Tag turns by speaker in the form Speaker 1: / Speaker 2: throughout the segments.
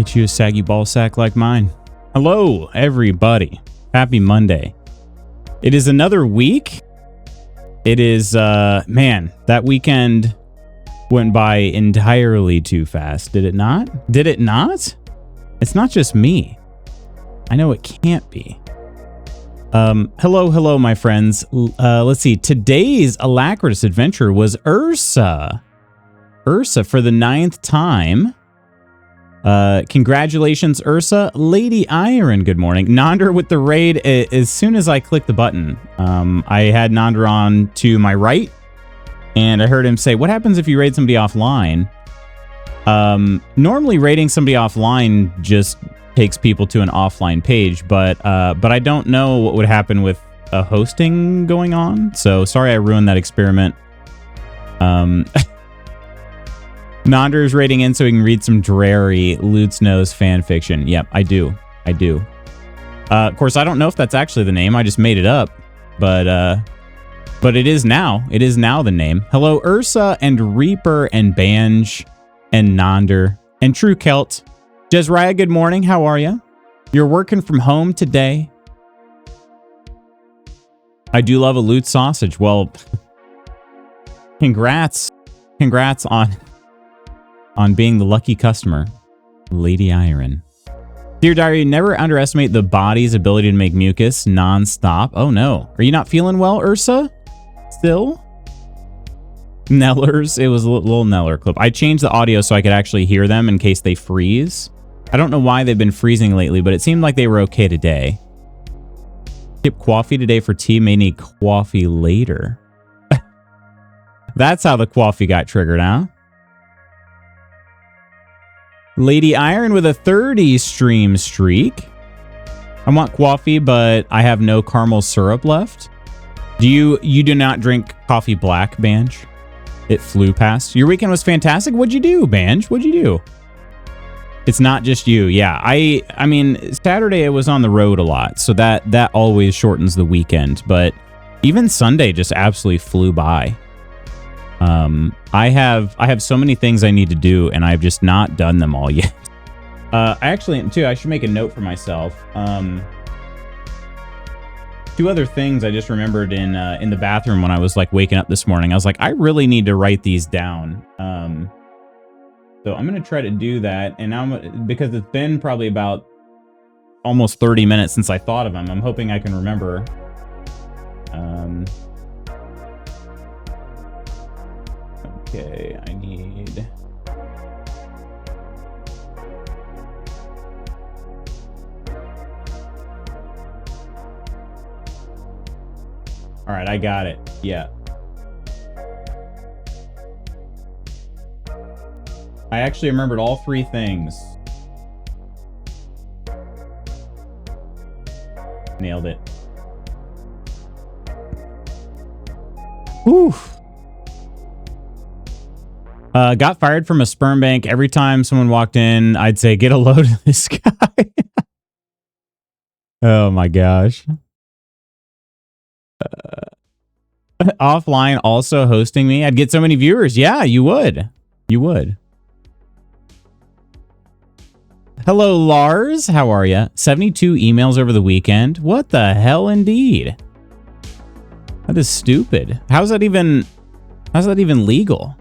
Speaker 1: Get you a saggy ball sack like mine. Hello, everybody. Happy Monday. It is another week. It is, man, that weekend went by entirely too fast. Did it not? Did it not? It's not just me. I know it can't be. Hello, my friends. Let's see. Today's Alacritus adventure was Ursa. Ursa for the 9th time. Congratulations, Ursa. Lady Iron, good morning. Nonder with the raid. As soon as I clicked the button, I had Nonder on to my right, and I heard him say, what happens if you raid somebody offline? Normally raiding somebody offline just takes people to an offline page, but I don't know what would happen with a hosting going on. So sorry I ruined that experiment. Nonder is raiding in so we can read some dreary Lutz Knows fan fiction. Yep, I do. Of course, I don't know if that's actually the name. I just made it up, but it is now. It is now the name. Hello, Ursa and Reaper and Banj and Nonder and True Celt. Jezriah, good morning. How are you? You're working from home today? I do love a loot sausage. Well, congrats on being the lucky customer, Lady Iron. Dear Diary, never underestimate the body's ability to make mucus non-stop. Oh no. Are you not feeling well, Ursa? Still? Nellers. It was a little Neller clip. I changed the audio so I could actually hear them in case they freeze. I don't know why they've been freezing lately, but it seemed like they were okay today. Skip coffee today for tea. May need coffee later. That's how the coffee got triggered, huh? Lady Iron with a 30 stream streak. I want coffee, but I have no caramel syrup left. You do not drink coffee black, Banj? It flew past. Your weekend was fantastic. What'd you do, Banj? What'd you do? It's not just you. Yeah, I mean, Saturday I was on the road a lot, so that always shortens the weekend. But even Sunday just absolutely flew by. I have so many things I need to do, and I've just not done them all yet. I should make a note for myself. Two other things I just remembered in the bathroom when I was like waking up this morning. I was like, I really need to write these down. So I'm gonna try to do that, and now because it's been probably about almost 30 minutes since I thought of them. I'm hoping I can remember. Okay, I need... All right, I got it. Yeah. I actually remembered all three things. Nailed it. Whew. Got fired from a sperm bank. Every time someone walked in, I'd say, get a load of this guy. Oh my gosh. Offline also hosting me. I'd get so many viewers. Yeah, you would. You would. Hello, Lars. How are you? 72 emails over the weekend. What the hell indeed? That is stupid. How's that even legal?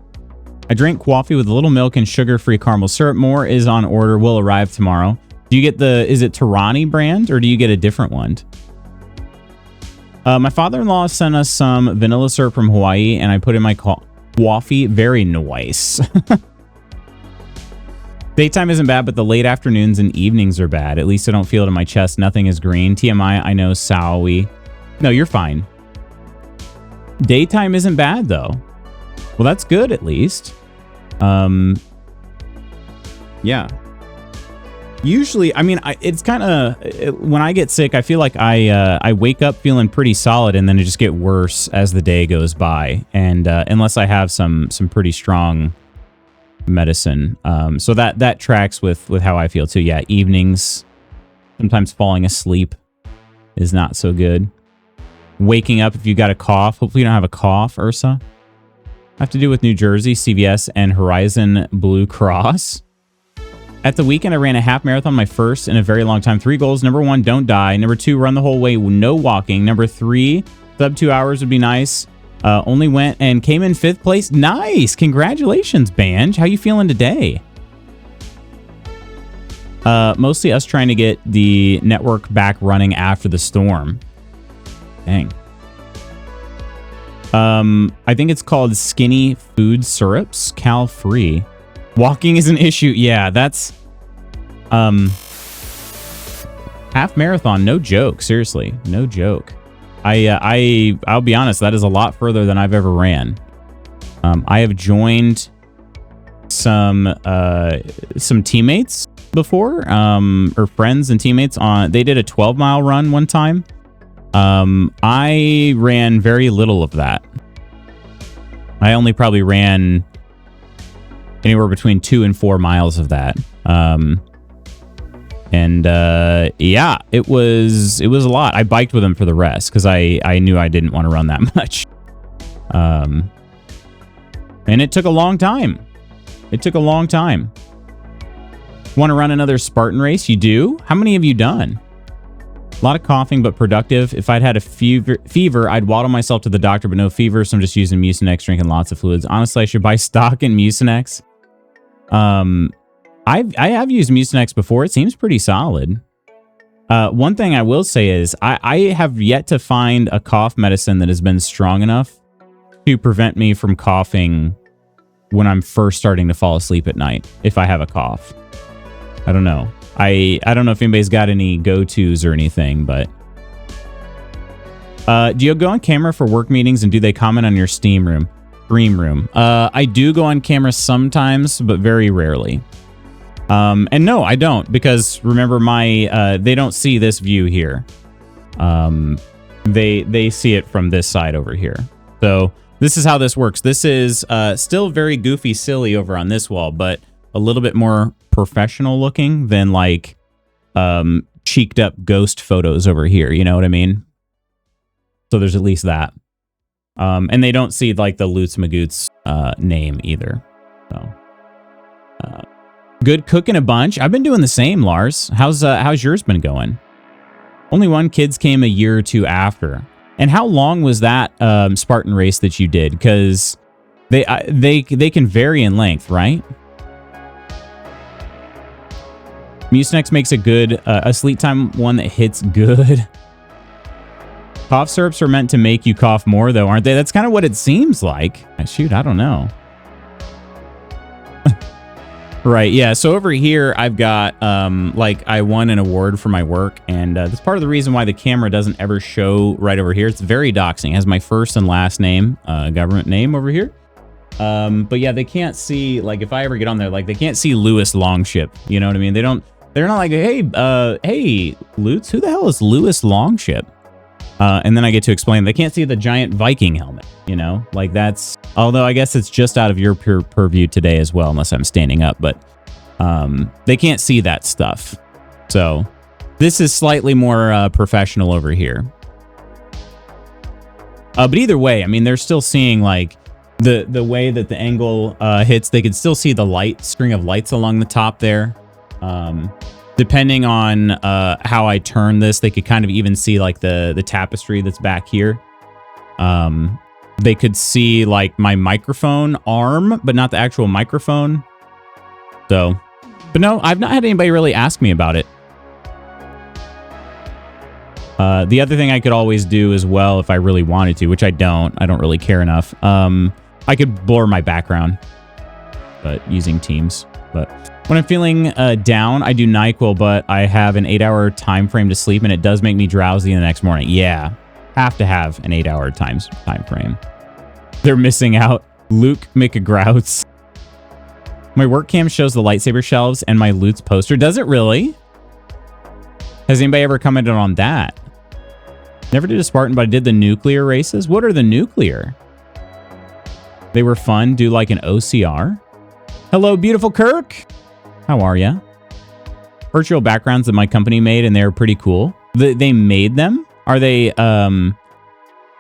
Speaker 1: I drank coffee with a little milk and sugar-free caramel syrup. More is on order. Will arrive tomorrow. Do you get is it Tarani brand or do you get a different one? My father-in-law sent us some vanilla syrup from Hawaii and I put in my coffee. Very nice. Daytime isn't bad, but the late afternoons and evenings are bad. At least I don't feel it in my chest. Nothing is green. TMI, I know, Sawi. No, you're fine. Daytime isn't bad, though. Well, that's good, at least. Yeah. Usually, I mean, it's kind of... When I get sick, I feel like I wake up feeling pretty solid, and then it just get worse as the day goes by. And unless I have some pretty strong medicine. So that tracks with how I feel, too. Yeah, evenings, sometimes falling asleep is not so good. Waking up if you got a cough. Hopefully you don't have a cough, Ursa. Have to do with New Jersey, CVS, and Horizon Blue Cross. At the weekend, I ran a half marathon, my first in a very long time. 3 goals. Number 1, don't die. Number 2, run the whole way, no walking. Number 3, sub 2 hours would be nice. Only went and came in 5th place. Nice. Congratulations, Banj. How you feeling today? Mostly us trying to get the network back running after the storm. Dang. I think it's called Skinny Food Syrups, cal free. Walking is an issue. Yeah, that's half marathon. No joke. Seriously, no joke. I'll be honest. That is a lot further than I've ever ran. I have joined some teammates before, or friends and teammates on. They did a 12-mile run one time. I ran very little of that. I only probably ran anywhere between 2 and 4 miles of that. Yeah, it was a lot. I biked with them for the rest because I knew I didn't want to run that much. And it took a long time. Want to run another Spartan race? You do? How many have you done? A lot of coughing, but productive. If I'd had a fever, I'd waddle myself to the doctor, but no fever, so I'm just using Mucinex, drinking lots of fluids. Honestly, I should buy stock in Mucinex. I have used Mucinex before. It seems pretty solid. One thing I will say is I have yet to find a cough medicine that has been strong enough to prevent me from coughing when I'm first starting to fall asleep at night, if I have a cough. I don't know. I don't know if anybody's got any go-tos or anything, but... do you go on camera for work meetings, and do they comment on your stream room? I do go on camera sometimes, but very rarely. And no, I don't, because remember they don't see this view here. They see it from this side over here. So this is how this works. This is still very goofy, silly over on this wall, but a little bit more professional looking than like cheeked up ghost photos over here. You know what I mean? So there's at least that. And they don't see like the Lutz Magoots name either. So good cooking a bunch. I've been doing the same, Lars. How's yours been going? Only one. Kids came a year or 2 after. And how long was that Spartan race that you did? Because they can vary in length, right? Mucinex makes a good a sleep time one that hits good. Cough syrups are meant to make you cough more, though, aren't they? That's kind of what it seems like. Shoot, I don't know. Right, yeah. So over here, I've got, like, I won an award for my work, and that's part of the reason why the camera doesn't ever show right over here. It's very doxing. It has my first and last name, government name over here. But yeah, they can't see, like, if I ever get on there, like, they can't see Louis Longship. You know what I mean? They're not like, hey, Lutz, who the hell is Louis Longship? And then I get to explain, they can't see the giant Viking helmet, you know? Like that's, although I guess it's just out of your purview today as well, unless I'm standing up, but they can't see that stuff. So this is slightly more professional over here. But either way, I mean, they're still seeing like the way that the angle hits, they can still see the light, string of lights along the top there. Depending on how I turn this, they could kind of even see like the tapestry that's back here. They could see like my microphone arm, but not the actual microphone. So, but no, I've not had anybody really ask me about it. The other thing I could always do as well, if I really wanted to, which I don't really care enough. I could blur my background, but using Teams. But when I'm feeling down, I do NyQuil, but I have an 8-hour time frame to sleep, and it does make me drowsy the next morning. Yeah, have to have an 8-hour time frame. They're missing out. Luke McGrouts. My work cam shows the lightsaber shelves and my Lutz poster. Does it really? Has anybody ever commented on that? Never did a Spartan, but I did the nuclear races. What are the nuclear? They were fun. Do like an OCR. Hello, beautiful Kirk. How are ya? Virtual backgrounds that my company made, and they're pretty cool. They made them? Are they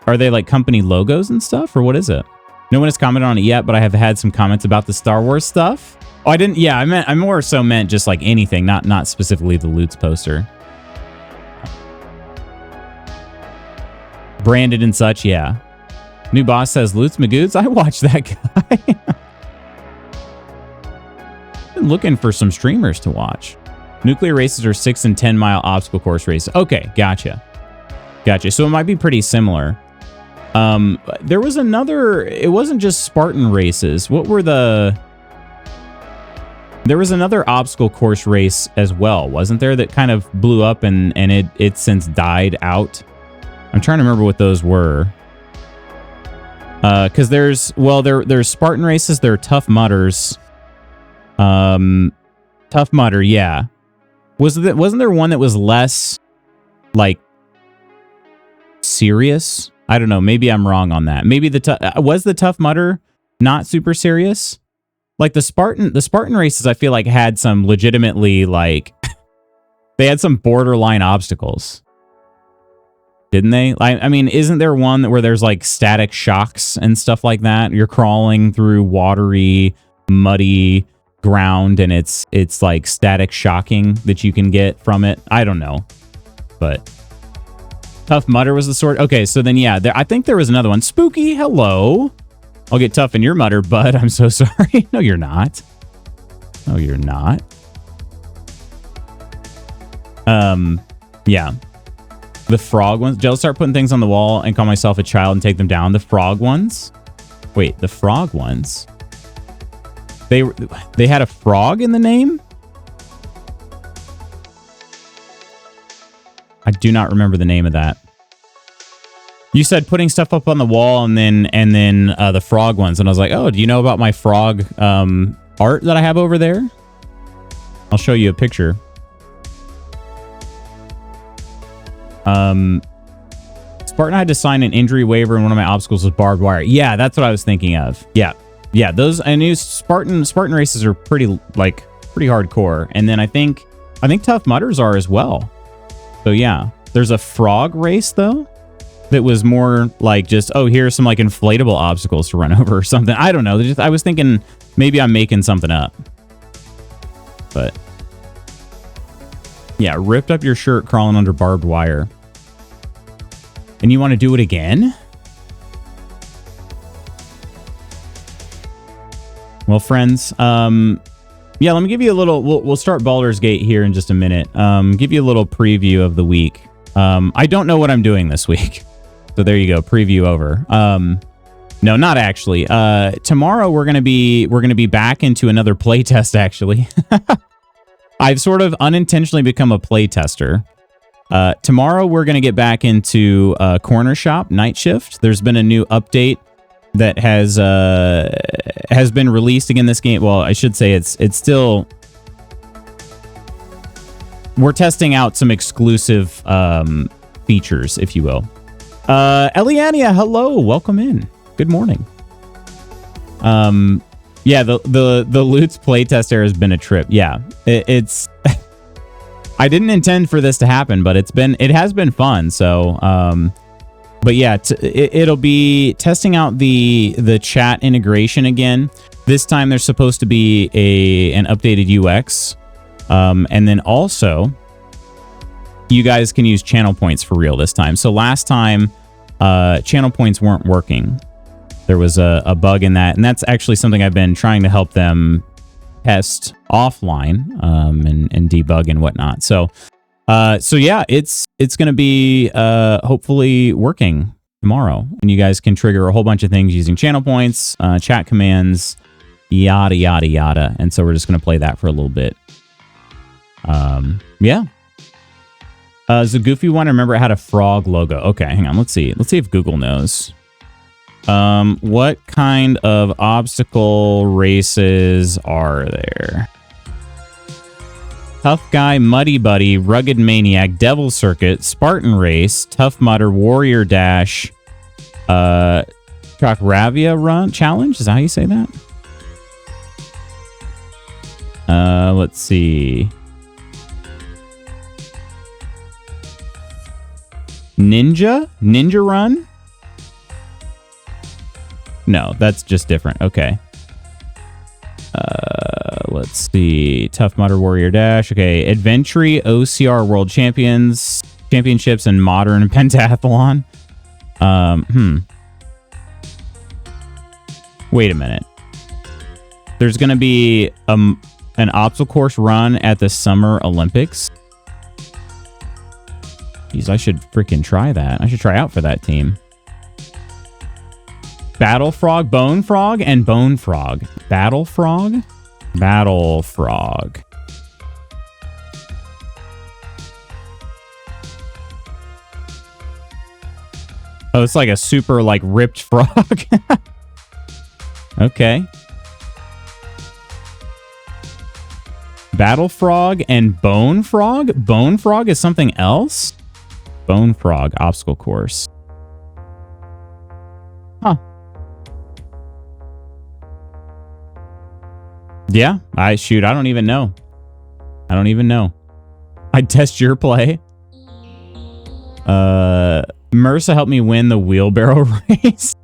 Speaker 1: like company logos and stuff, or what is it? No one has commented on it yet, but I have had some comments about the Star Wars stuff. Oh, I didn't. Yeah, I more so meant just like anything, not specifically the Loots poster. Branded and such, yeah. New boss says Loots Magoots. I watched that guy. Been looking for some streamers to watch. Nuclear races are 6 and 10 mile obstacle course races. Okay, gotcha. So it might be pretty similar. There was another. It wasn't just Spartan races. What were the? There was another obstacle course race as well, wasn't there? That kind of blew up and it since died out. I'm trying to remember what those were. Because there's Spartan races. There are Tough Mudders. Tough Mudder, yeah. Wasn't there one that was less like serious? I don't know. Maybe I'm wrong on that. Maybe was the Tough Mudder not super serious? Like the Spartan races, I feel like had some legitimately like they had some borderline obstacles, didn't they? I mean, isn't there one where there's like static shocks and stuff like that? You're crawling through watery, muddy ground, and it's like static shocking that you can get from it. I don't know, but Tough Mudder was the sort. Okay, so then yeah, I think there was another one. Spooky, hello. I'll get tough in your mutter, bud. I'm so sorry. No, you're not. No, you're not. Yeah. The frog ones. I'll start putting things on the wall and call myself a child and take them down. The frog ones? Wait, the frog ones? They had a frog in the name? I do not remember the name of that. You said putting stuff up on the wall and then the frog ones, and I was like, oh, do you know about my frog art that I have over there? I'll show you a picture. Spartan had to sign an injury waiver, and one of my obstacles was barbed wire. Yeah, that's what I was thinking of. Yeah, those I knew Spartan races are pretty hardcore, and then I think Tough Mudders are as well. So yeah, there's a frog race though that was more like just, oh, here's some like inflatable obstacles to run over or something. I don't know. I was thinking maybe I'm making something up, but yeah, ripped up your shirt crawling under barbed wire, and you want to do it again? Well, friends, yeah, let me give you a little, we'll start Baldur's Gate here in just a minute. Give you a little preview of the week. I don't know what I'm doing this week. So there you go, preview over. No, not actually. Tomorrow we're going to be back into another playtest actually. I've sort of unintentionally become a playtester. Tomorrow we're going to get back into Corner Shop Night Shift. There's been a new update that has been released again this game. Well, I should say it's still, we're testing out some exclusive features, if you will. Eliania, hello, welcome in. Good morning. Yeah, the Loots playtest era has been a trip. Yeah, it's I didn't intend for this to happen, but it has been fun. So but yeah, it'll be testing out the chat integration again. This time there's supposed to be an updated UX. And then also, you guys can use channel points for real this time. So last time, channel points weren't working. There was a bug in that. And that's actually something I've been trying to help them test offline and debug and whatnot. So yeah, it's going to be hopefully working tomorrow, and you guys can trigger a whole bunch of things using channel points, chat commands, yada yada yada. And so we're just going to play that for a little bit. Yeah. The goofy one, I remember it had a frog logo. Okay, hang on. Let's see if Google knows. What kind of obstacle races are there? Tough Guy, Muddy Buddy, Rugged Maniac, Devil Circuit, Spartan Race, Tough Mudder, Warrior Dash, Chakravia Run Challenge? Is that how you say that? Let's see. Ninja Run? No, that's just different. Okay. Let's see. Tough Mudder Warrior Dash. Okay. Adventure OCR World Championships and Modern Pentathlon. Wait a minute. There's going to be an obstacle course run at the Summer Olympics. Jeez, I should freaking try that. I should try out for that team. Battle Frog, Bone Frog, and Bone Frog. Battle Frog? Battle Frog. Oh, it's like a super, like, ripped frog. Okay. Battle Frog and Bone Frog? Bone Frog is something else? Bone Frog obstacle course. Huh. Yeah, I don't even know. I don't even know. I'd test your play. Marissa helped me win the wheelbarrow race.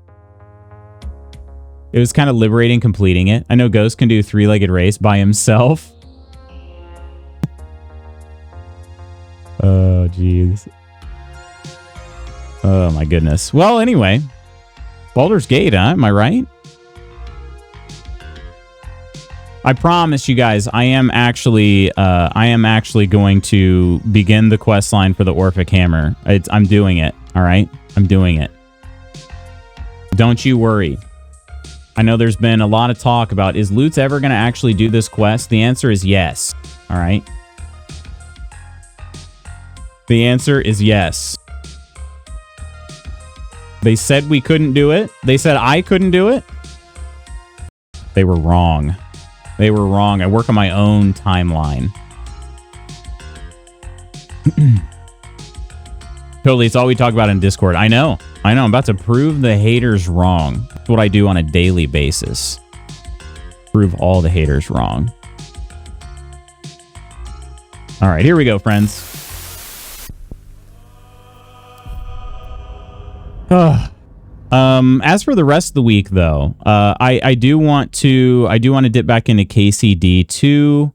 Speaker 1: It was kind of liberating completing it. I know Ghost can do a 3-legged race by himself. Oh, jeez. Oh, my goodness. Well, anyway. Baldur's Gate, huh? Am I right? I promise you guys, I am actually going to begin the quest line for the Orphic Hammer. I'm doing it. All right, I'm doing it. Don't you worry. I know there's been a lot of talk about, is Lutz ever going to actually do this quest? The answer is yes. All right. The answer is yes. They said we couldn't do it. They said I couldn't do it. They were wrong. They were wrong. I work on my own timeline. Totally, it's all we talk about in Discord. I know. I'm about to prove the haters wrong. That's what I do on a daily basis. Prove all the haters wrong. All right, here we go, friends. As for the rest of the week, though, I do want to dip back into KCD2.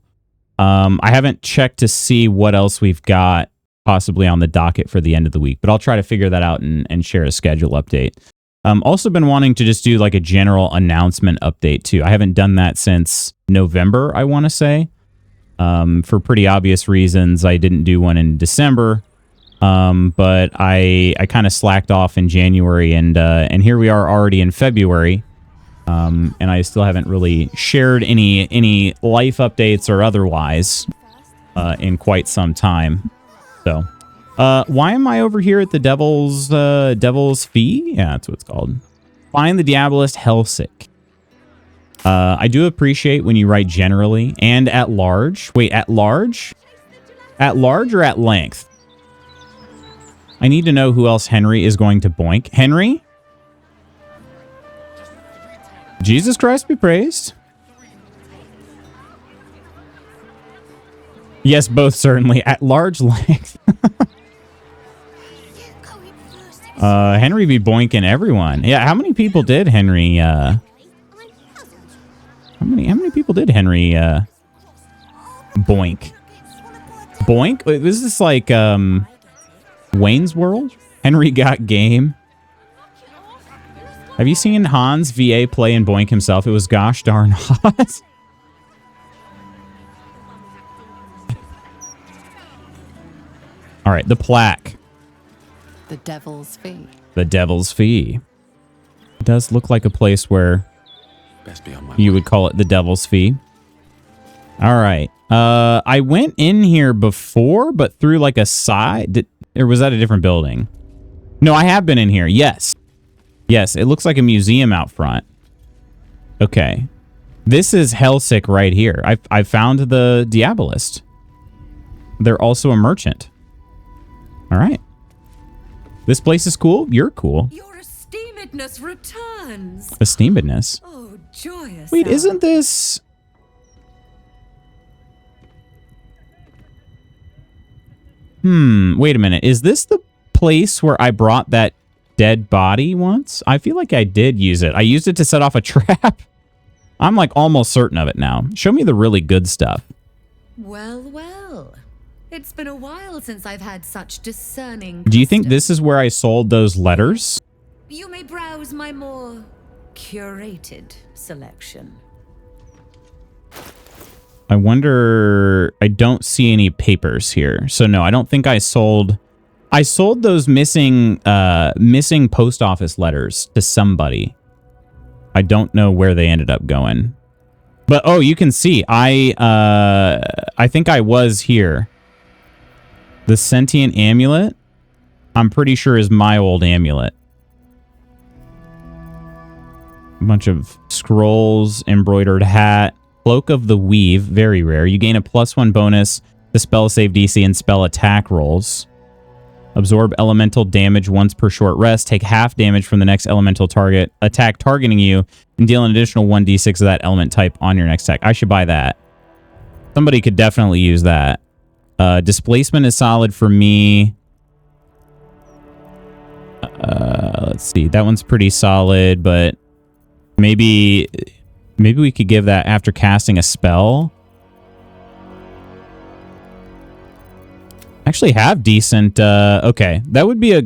Speaker 1: I haven't checked to see what else we've got possibly on the docket for the end of the week, but I'll try to figure that out and share a schedule update. Also been wanting to just do like a general announcement update too. I haven't done that since November, I want to say. For pretty obvious reasons, I didn't do one in December. But I kind of slacked off in January, and here we are already in February. And I still haven't really shared any life updates or otherwise in quite some time. So, why am I over here at the Devil's Fee? Yeah, that's what it's called. Find the Diabolist Hellsick. I do appreciate when you write generally and at large. Wait, at large? At large or at length? I need to know who else Henry is going to boink. Henry? Jesus Christ be praised. Yes, both certainly. At large length. Henry be boinking everyone. Yeah, how many people did Henry, how many people did Henry, boink? Boink? Wait, is this like, Wayne's World? Henry got game. Have you seen Hans VA play and boink himself? It was gosh darn hot. All right, the plaque.
Speaker 2: The Devil's Fee.
Speaker 1: The Devil's Fee. It does look like a place where you would call it the Devil's Fee. All right. I went in here before, but through like a side. Or was that a different building? No, I have been in here. Yes. Yes, it looks like a museum out front. Okay. This is Hellsick right here. I found the Diabolist. They're also a merchant. All right. This place is cool. You're cool.
Speaker 3: Your esteemedness returns.
Speaker 1: Esteemedness?
Speaker 3: Oh, joyous.
Speaker 1: Wait, isn't this... Wait a minute. Is this the place where I brought that dead body once? I feel like I did use it. I used it to set off a trap. I'm like almost certain of it now. Show me the really good stuff.
Speaker 3: Well, well. It's been a while since I've had such discerning
Speaker 1: Do you think
Speaker 3: customers.
Speaker 1: this is where I sold those letters?
Speaker 3: You may browse my more curated selection.
Speaker 1: I wonder... I don't see any papers here. So no, I don't think I sold... I sold those missing post office letters to somebody. I don't know where they ended up going. But oh, you can see I think I was here. The sentient amulet, I'm pretty sure is my old amulet. A bunch of scrolls, embroidered hat, cloak of the weave, very rare. You gain a +1 bonus to spell save DC and spell attack rolls. Absorb elemental damage once per short rest. Take half damage from the next elemental target attack targeting you, and deal an additional 1d6 of that element type on your next attack. I should buy that. Somebody could definitely use that. Displacement is solid for me. Let's see. That one's pretty solid, but maybe we could give that after casting a spell. Actually have decent, okay. That would be a...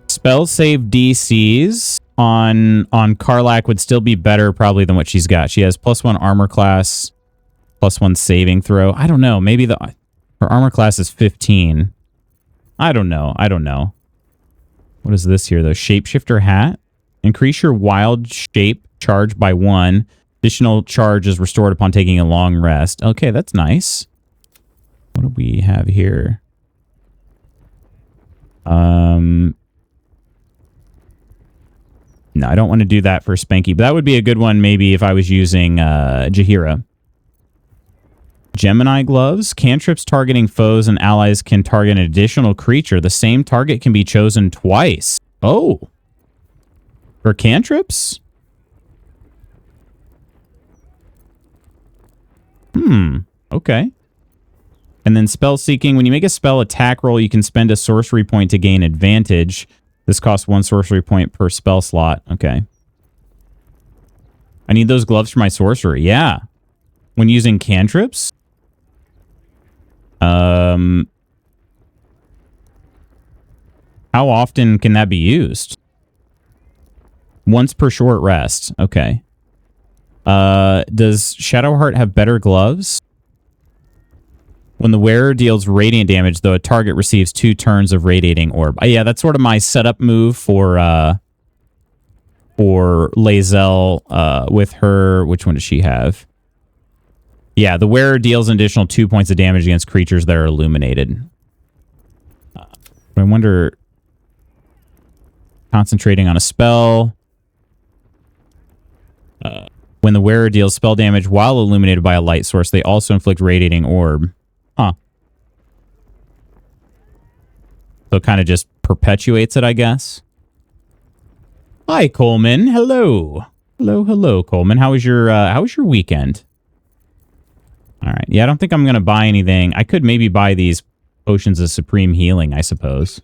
Speaker 1: Spell save DCs on Karlach would still be better probably than what she's got. She has +1 armor class, +1 saving throw. I don't know. Maybe her armor class is 15. I don't know. What is this here, though? Shapeshifter hat. Increase your wild shape charge by 1. Additional charge is restored upon taking a long rest. Okay, that's nice. What do we have here? No, I don't want to do that for Spanky, but that would be a good one maybe if I was using Jaheira. Gemini gloves. Cantrips targeting foes and allies can target an additional creature. The same target can be chosen twice. Oh. For cantrips? Okay. And then spell seeking. When you make a spell attack roll, you can spend a sorcery point to gain advantage. This costs 1 sorcery point per spell slot. Okay. I need those gloves for my sorcery. Yeah. When using cantrips? How often can that be used? Once per short rest. Okay. Does Shadowheart have better gloves? When the wearer deals radiant damage, though, a target receives 2 turns of radiating orb. Yeah, that's sort of my setup move for Lae'zel with her. Which one does she have? Yeah, the wearer deals an additional 2 points of damage against creatures that are illuminated. I wonder... Concentrating on a spell. When the wearer deals spell damage while illuminated by a light source, they also inflict radiating orb. Huh. So it kind of just perpetuates it, I guess. Hi, Coleman. Hello. Hello, Coleman. How was your weekend? All right. Yeah, I don't think I'm going to buy anything. I could maybe buy these potions of supreme healing, I suppose.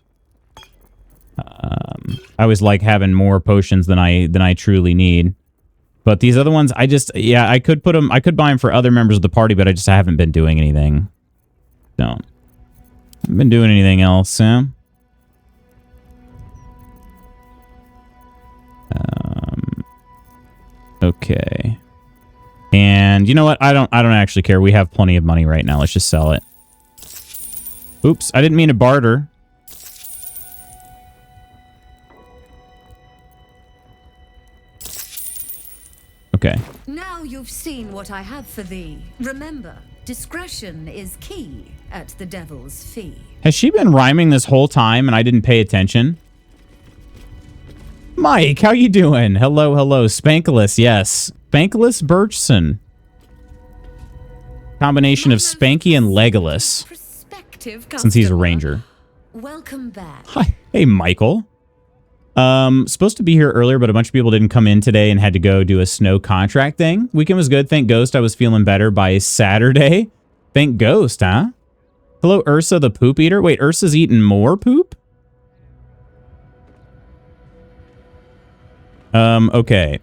Speaker 1: I always like having more potions than I truly need. But these other ones, I could buy them for other members of the party, but I haven't been doing anything. So, haven't been doing anything else, Sam. Okay. And you know what? I don't actually care. We have plenty of money right now. Let's just sell it. Oops, I didn't mean to barter. Okay.
Speaker 3: Now you've seen what I have for thee. Remember, discretion is key at the Devil's Fee.
Speaker 1: Has she been rhyming this whole time and I didn't pay attention? Mike, how you doing? Hello. Spankulus, yes. Spankulus Birchson. Combination of Spanky and Legolas. Since he's a ranger.
Speaker 3: Welcome back.
Speaker 1: Hi. Hey, Michael. Supposed to be here earlier, but a bunch of people didn't come in today and had to go do a snow contract thing. Weekend was good. Thank Ghost I was feeling better by Saturday. Thank Ghost, huh? Hello, Ursa the poop eater. Wait, Ursa's eaten more poop? Okay.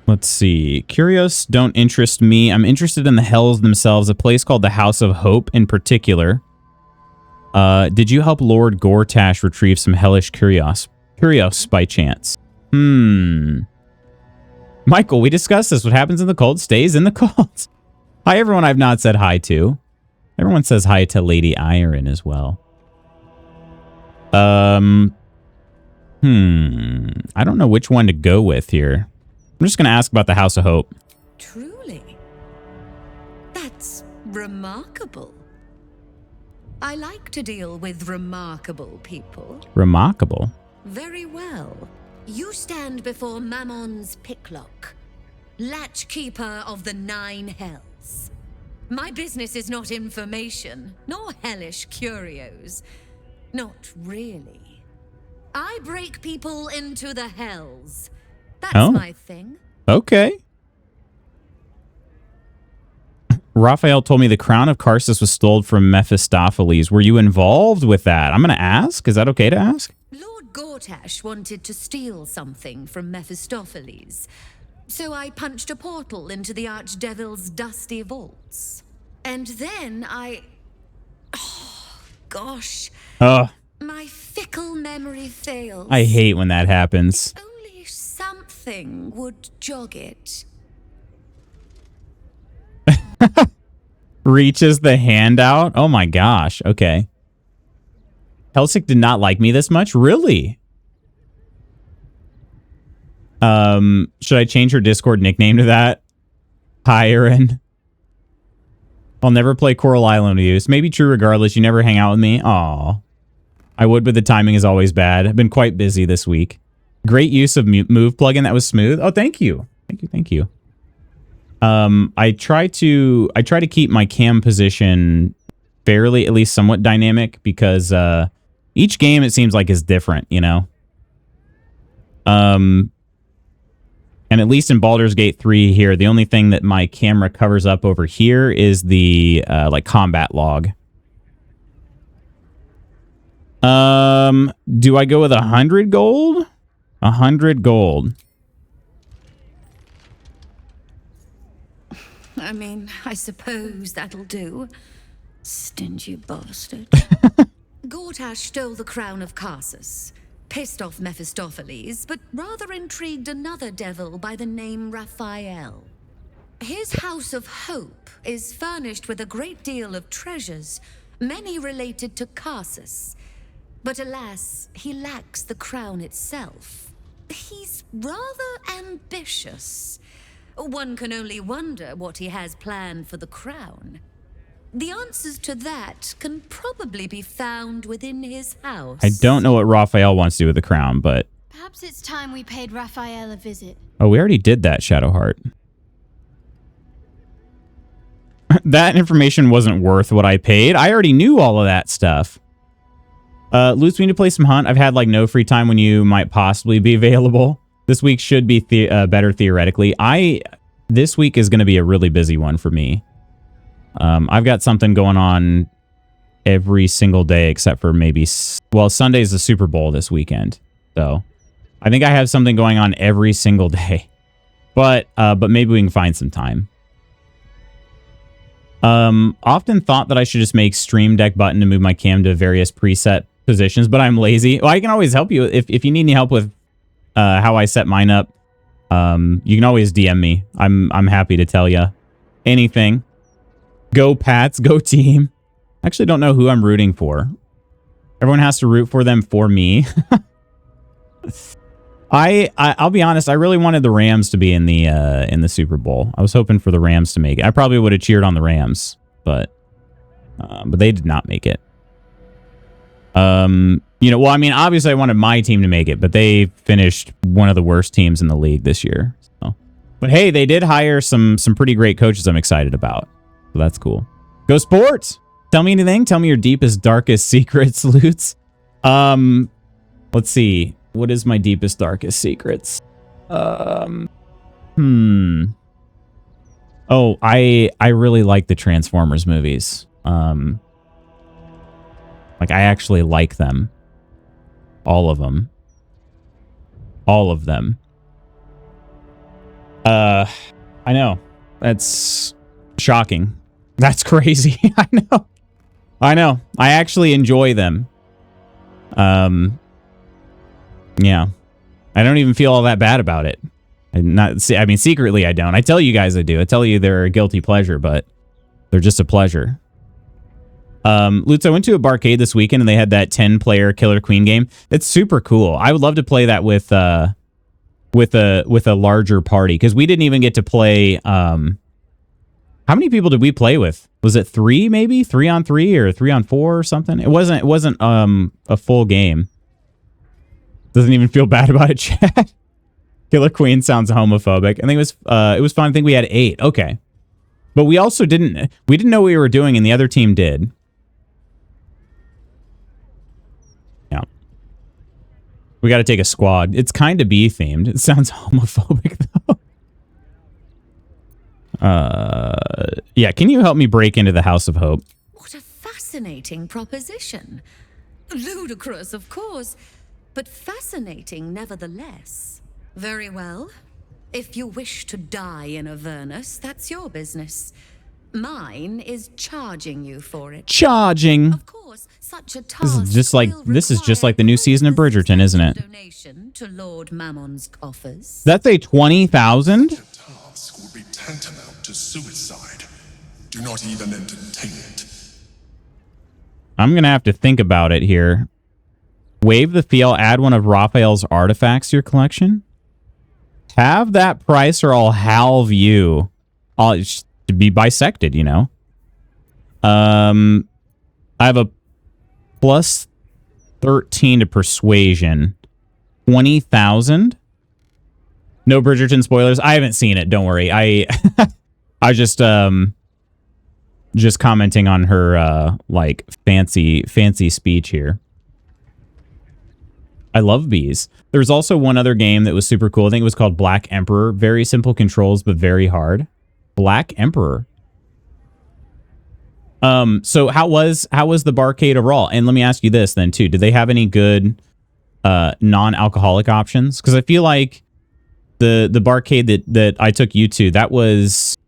Speaker 1: Let's see. Curios don't interest me. I'm interested in the hells themselves, a place called the House of Hope in particular. Did you help Lord Gortash retrieve some hellish curios by chance? Michael, we discussed this. What happens in the cult stays in the cult. Hi, everyone I've not said hi to. Everyone says hi to Lady Iron as well. I don't know which one to go with here. I'm just going to ask about the House of Hope.
Speaker 3: Truly? That's remarkable. I like to deal with remarkable people.
Speaker 1: Remarkable?
Speaker 3: Very well. You stand before Mammon's picklock, latchkeeper of the 9 hells. My business is not information, nor hellish curios. Not really. I break people into the hells. That's my thing.
Speaker 1: Okay. Raphael told me the crown of Karsus was stolen from Mephistopheles. Were you involved with that? I'm going to ask. Is that okay to ask?
Speaker 3: Lord Gortash wanted to steal something from Mephistopheles, so I punched a portal into the Archdevil's dusty vaults. And then oh, gosh. My fickle memory fails.
Speaker 1: I hate when that happens.
Speaker 3: If only something would jog it.
Speaker 1: Reaches the hand out? Oh my gosh. Okay. Helsik did not like me this much? Really? Should I change her Discord nickname to that? Hi, Aaron. I'll never play Coral Island with you. It's maybe true regardless. You never hang out with me. Aw. I would, but the timing is always bad. I've been quite busy this week. Great use of move plugin. That was smooth. Oh, thank you. Thank you. I try to keep my cam position fairly, at least somewhat dynamic, because each game it seems like is different, you know. And at least in Baldur's Gate 3 here, the only thing that my camera covers up over here is the like combat log. Do I go with 100 gold? 100 gold.
Speaker 3: I mean, I suppose that'll do. Stingy bastard. Gortash stole the crown of Karsus, pissed off Mephistopheles, but rather intrigued another devil by the name Raphael. His House of Hope is furnished with a great deal of treasures, many related to Karsus. But alas, he lacks the crown itself. He's rather ambitious. One can only wonder what he has planned for the crown. The answers to that can probably be found within his house.
Speaker 1: I don't know what Raphael wants to do with the crown, but...
Speaker 4: Perhaps it's time we paid Raphael a visit.
Speaker 1: Oh, we already did that, Shadowheart. That information wasn't worth what I paid. I already knew all of that stuff. Lutz, we need to play some Hunt. I've had like no free time when you might possibly be available. This week should be better theoretically. This week is going to be a really busy one for me. I've got something going on every single day except for maybe... Well, Sunday's the Super Bowl this weekend. So I think I have something going on every single day. But maybe we can find some time. Often thought that I should just make stream deck button to move my cam to various preset positions, but I'm lazy. Well, I can always help you if you need any help with how I set mine up. You can always DM me. I'm happy to tell you anything. Go Pats, go team. I actually don't know who I'm rooting for. Everyone has to root for them for me. I'll be honest, I really wanted the Rams to be in the Super Bowl. I was hoping for the Rams to make it. I probably would have cheered on the Rams, but they did not make it. You know, well, I mean, obviously I wanted my team to make it, but they finished one of the worst teams in the league this year. So. But hey, they did hire some pretty great coaches I'm excited about. So that's cool. Go Sports! Tell me anything. Tell me your deepest, darkest secrets, Lutz. Let's see. What is my deepest, darkest secrets? Oh, Oh, I really like the Transformers movies. Like I actually like them. All of them. All of them. I know. That's shocking. That's crazy. I know. I know. I actually enjoy them. Yeah. I don't even feel all that bad about it. I mean, secretly I don't. I tell you guys I do. I tell you they're a guilty pleasure, but they're just a pleasure. Lutz, I went to a barcade this weekend and they had that 10-player Killer Queen game. It's super cool. I would love to play that with a larger party, because we didn't even get to play. How many people did we play with? Was it 3 maybe? 3-on-3 or 3-on-4 or something? It wasn't a full game. Doesn't even feel bad about it, chat. Killer Queen sounds homophobic. I think it was fun. I think we had 8. Okay. But we also didn't know what we were doing, and the other team did. Yeah. We got to take a squad. It's kind of bee themed. It sounds homophobic though. Yeah, can you help me break into the House of Hope?
Speaker 3: What a fascinating proposition. Ludicrous, of course, but fascinating nevertheless. Very well. If you wish to die in Avernus, that's your business. Mine is charging you for it.
Speaker 1: Charging.
Speaker 3: Of course, such a task
Speaker 1: This is just like the new season of Bridgerton, isn't it?
Speaker 3: Donation to Lord Mammon's coffers.
Speaker 1: That's a 20,000?
Speaker 5: Task would be tantamount to suicide. Do not even entertain it.
Speaker 1: I'm gonna have to think about it here. Waive the fee. Add one of Raphael's artifacts to your collection. Have that price or I'll halve you. To be bisected, you know. I have a plus 13 to persuasion. 20,000. No Bridgerton spoilers. I haven't seen it. Don't worry. I just commenting on her like fancy speech here. I love bees. There's also one other game that was super cool. I think it was called Black Emperor. Very simple controls, but very hard. Black Emperor. So how was the barcade overall? And let me ask you this then too. Did they have any good non-alcoholic options? Because I feel like the barcade that I took you to, that was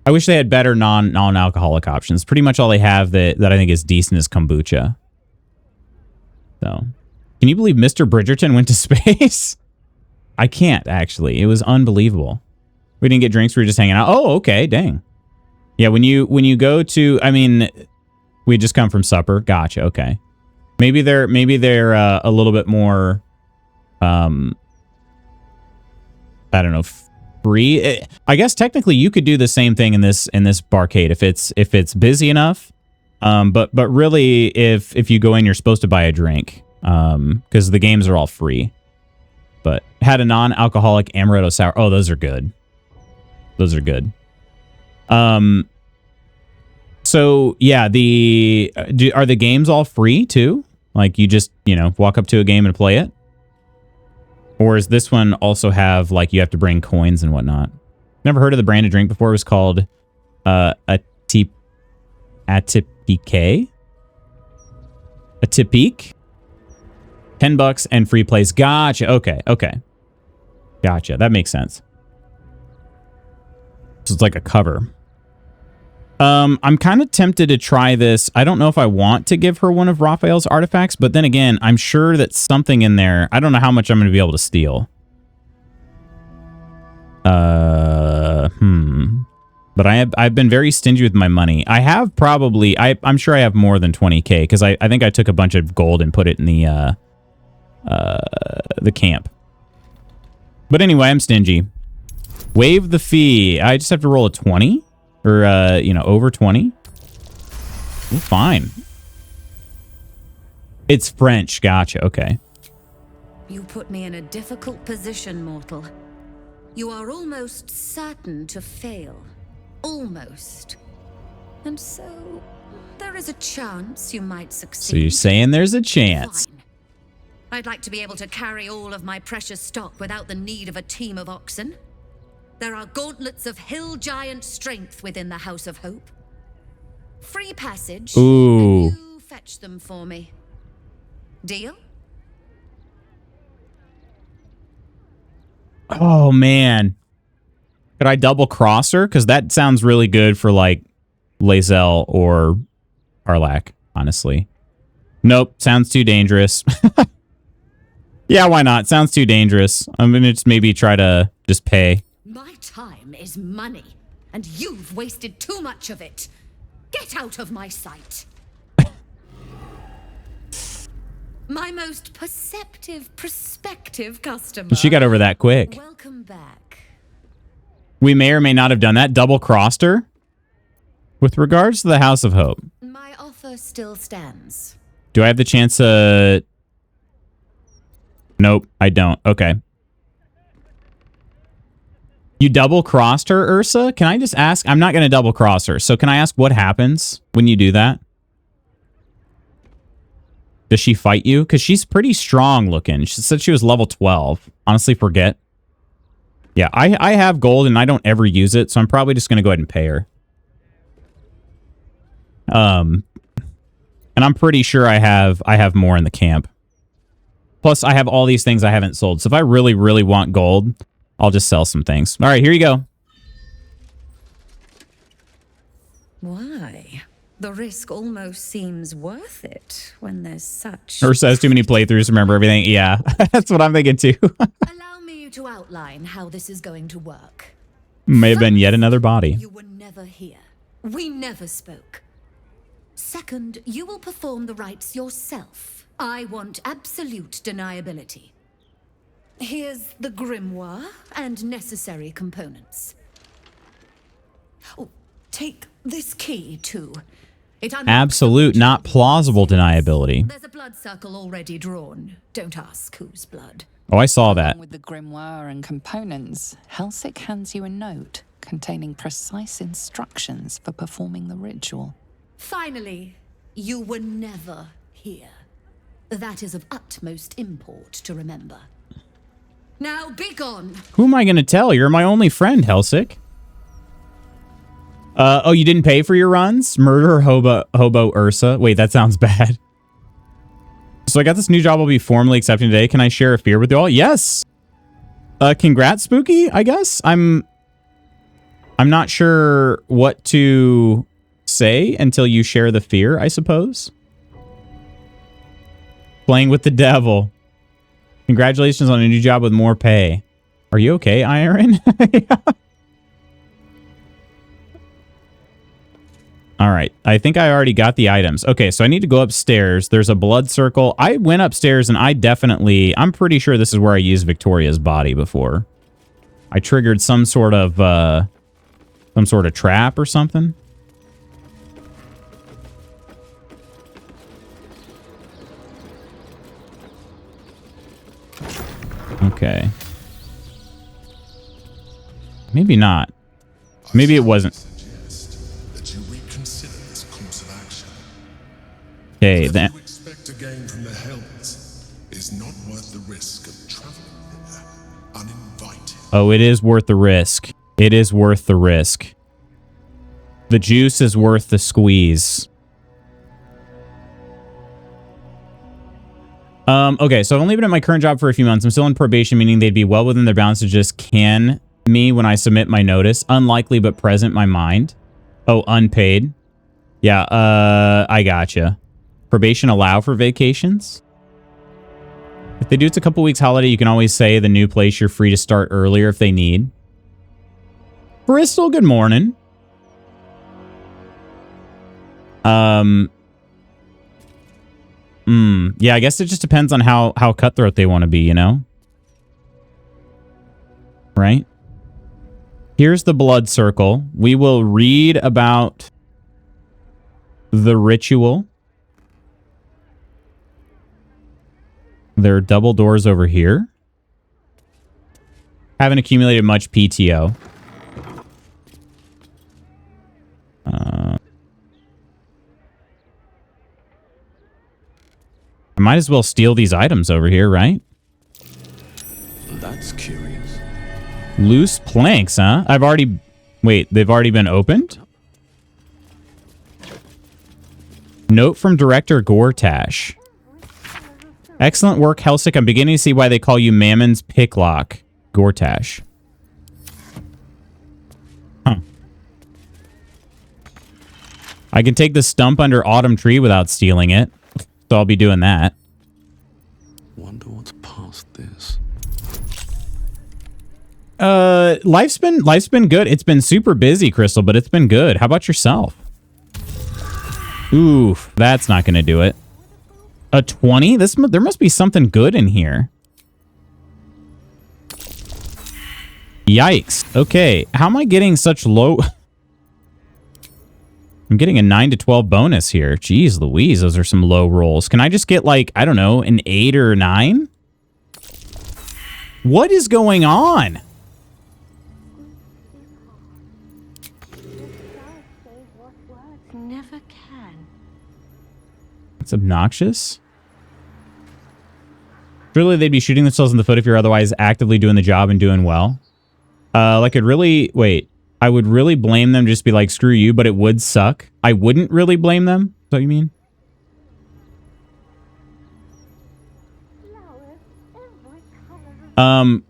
Speaker 1: I wish they had better non-alcoholic options. Pretty much all they have that I think is decent is kombucha. So, can you believe Mr. Bridgerton went to space? I can't, actually. It was unbelievable. We didn't get drinks. We were just hanging out. Oh, okay. Dang. Yeah, when you go to, I mean, we just come from supper. Gotcha. Okay. Maybe they're a little bit more, I don't know, free. I guess technically you could do the same thing in this barcade if it's busy enough. But really, if you go in, you're supposed to buy a drink, because the games are all free. But had a non-alcoholic amaretto sour. Oh, those are good. Those are good. So yeah, are the games all free too? Like you just, walk up to a game and play it? Or does this one also have like you have to bring coins and whatnot? Never heard of the brand of drink before. It was called Atipique? Atipique? $10 and free plays. Gotcha. Okay. Gotcha. That makes sense. So it's like a cover. I'm kind of tempted to try this. I don't know if I want to give her one of Raphael's artifacts, but then again, I'm sure that something in there, I don't know how much I'm going to be able to steal. But I've been very stingy with my money. I have probably, I'm sure I have more than 20K, because I think I took a bunch of gold and put it in the camp. But anyway, I'm stingy. Waive the fee. I just have to roll a 20? Or, over 20? Ooh, fine. It's French. Gotcha. Okay.
Speaker 3: You put me in a difficult position, mortal. You are almost certain to fail. Almost. And so, there is a chance you might succeed.
Speaker 1: So you're saying there's a chance.
Speaker 3: Fine. I'd like to be able to carry all of my precious stock without the need of a team of oxen. There are gauntlets of hill giant strength within the House of Hope. Free passage.
Speaker 1: Ooh.
Speaker 3: And you fetch them for me. Deal?
Speaker 1: Oh, man. Could I double cross her? Because that sounds really good for, like, Lae'zel or Karlach, honestly. Nope. Sounds too dangerous. Yeah, why not? Sounds too dangerous. I'm going to just maybe try to just pay.
Speaker 3: My time is money, and you've wasted too much of it. Get out of my sight. My most prospective customer.
Speaker 1: She got over that quick.
Speaker 3: Welcome back.
Speaker 1: We may or may not have done that. Double crossed her. With regards to the House of Hope.
Speaker 3: My offer still stands.
Speaker 1: Do I have the chance to... Nope, I don't. Okay. You double crossed her, Ursa? Can I just ask? I'm not going to double cross her. So can I ask what happens when you do that? Does she fight you? Because she's pretty strong looking. She said she was level 12. Honestly, forget. Yeah, I have gold and I don't ever use it. So I'm probably just going to go ahead and pay her. And I'm pretty sure I have more in the camp. Plus, I have all these things I haven't sold. So if I really, really want gold, I'll just sell some things. All right, here you go.
Speaker 3: Why? The risk almost seems worth it when there's such...
Speaker 1: Ursa has too many playthroughs to remember everything. Yeah, that's what I'm thinking too.
Speaker 3: Allow me to outline how this is going to work.
Speaker 1: May have been yet another body.
Speaker 3: You were never here. We never spoke. Second, you will perform the rites yourself. I want absolute deniability. Here's the grimoire and necessary components. Oh, take this key, too. It
Speaker 1: Absolute, not plausible deniability.
Speaker 3: There's a blood circle already drawn. Don't ask whose blood.
Speaker 1: Oh, I saw that.
Speaker 2: With the grimoire and components, Helsik hands you a note containing precise instructions for performing the ritual.
Speaker 3: Finally, you were never here. That is of utmost import to remember. Now be gone.
Speaker 1: Who am I going to tell? You're my only friend, Helsik. Oh, you didn't pay for your runs? Murder hobo Ursa. Wait, that sounds bad. So I got this new job I'll be formally accepting today. Can I share a fear with you all? Yes. Congrats, Spooky, I guess. I'm not sure what to say until you share the fear, I suppose. Playing with the devil. Congratulations on a new job with more pay. Are you okay, Iron? Yeah. All right. I think I already got the items. Okay, so I need to go upstairs. There's a blood circle. I went upstairs and I'm pretty sure this is where I used Victoria's body before. I triggered some sort of trap or something. Okay. Maybe not. Maybe it wasn't.
Speaker 5: That you reconsider this course of action.
Speaker 1: Okay,
Speaker 5: What
Speaker 1: then.
Speaker 5: you expect to gain from the Hells is not worth the risk of traveling here uninvited.
Speaker 1: Oh, it is worth the risk. It is worth the risk. The juice is worth the squeeze. Okay, so I've only been at my current job for a few months. I'm still on probation, meaning they'd be well within their bounds to just can me when I submit my notice. Unlikely, but present my mind. Oh, unpaid. Yeah, I gotcha. Probation allow for vacations? If they do it's a couple weeks holiday, you can always say the new place you're free to start earlier if they need. Bristol, good morning. Yeah, I guess it just depends on how cutthroat they want to be, you know? Right? Here's the blood circle. We will read about the ritual. There are double doors over here. Haven't accumulated much PTO. I might as well steal these items over here, right?
Speaker 6: That's curious.
Speaker 1: Loose planks, huh? Wait, they've already been opened? Note from director Gortash. Excellent work, Helsik. I'm beginning to see why they call you Mammon's Picklock. Gortash. Huh. I can take the stump under Autumn Tree without stealing it. So I'll be doing that.
Speaker 6: Wonder what's past this.
Speaker 1: Life's been good. It's been super busy, Crystal, but it's been good. How about yourself? Oof, that's not gonna do it. A 20? There must be something good in here. Yikes. Okay, how am I getting such low... I'm getting a 9 to 12 bonus here. Jeez Louise, those are some low rolls. Can I just get like, I don't know, an 8 or 9? What is going on?
Speaker 7: Never can.
Speaker 1: It's obnoxious. Surely they'd be shooting themselves in the foot if you're otherwise actively doing the job and doing well. Like I'd really... Wait. I would really blame them, just be like, screw you, but it would suck. I wouldn't really blame them. Is that what you mean?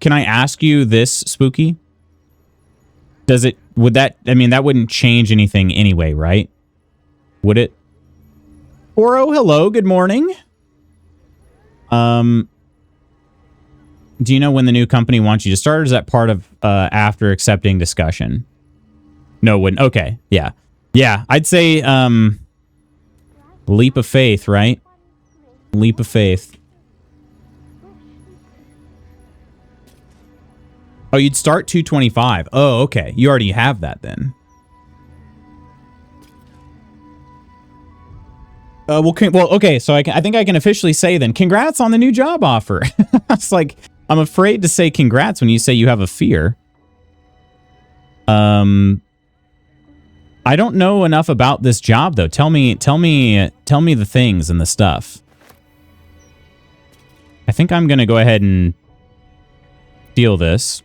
Speaker 1: Can I ask you this, Spooky? Would that, I mean, that wouldn't change anything anyway, right? Would it? Oro, hello, good morning. Do you know when the new company wants you to start, or is that part of after accepting discussion? No, wouldn't. Okay, yeah. Yeah, I'd say leap of faith, right? Leap of faith. Oh, you'd start 225. Oh, okay. You already have that then. Well, okay, so I think I can officially say then, congrats on the new job offer. It's like, I'm afraid to say congrats when you say you have a fear. I don't know enough about this job though. Tell me the things and the stuff. I think I'm gonna go ahead and steal this.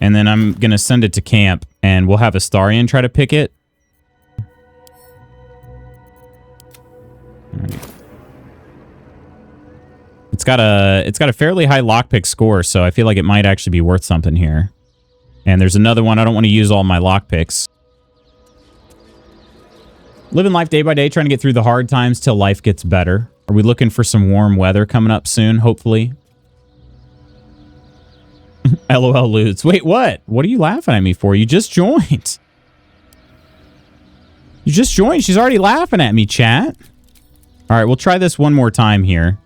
Speaker 1: And then I'm gonna send it to camp and we'll have Astarion try to pick it. All right. It's got a fairly high lockpick score, so I feel like it might actually be worth something here. And there's another one. I don't want to use all my lockpicks. Living life day by day, trying to get through the hard times till life gets better. Are we looking for some warm weather coming up soon, hopefully? LOL Ludes. Wait, what? What are you laughing at me for? You just joined. You just joined. She's already laughing at me, chat. All right, we'll try this one more time here.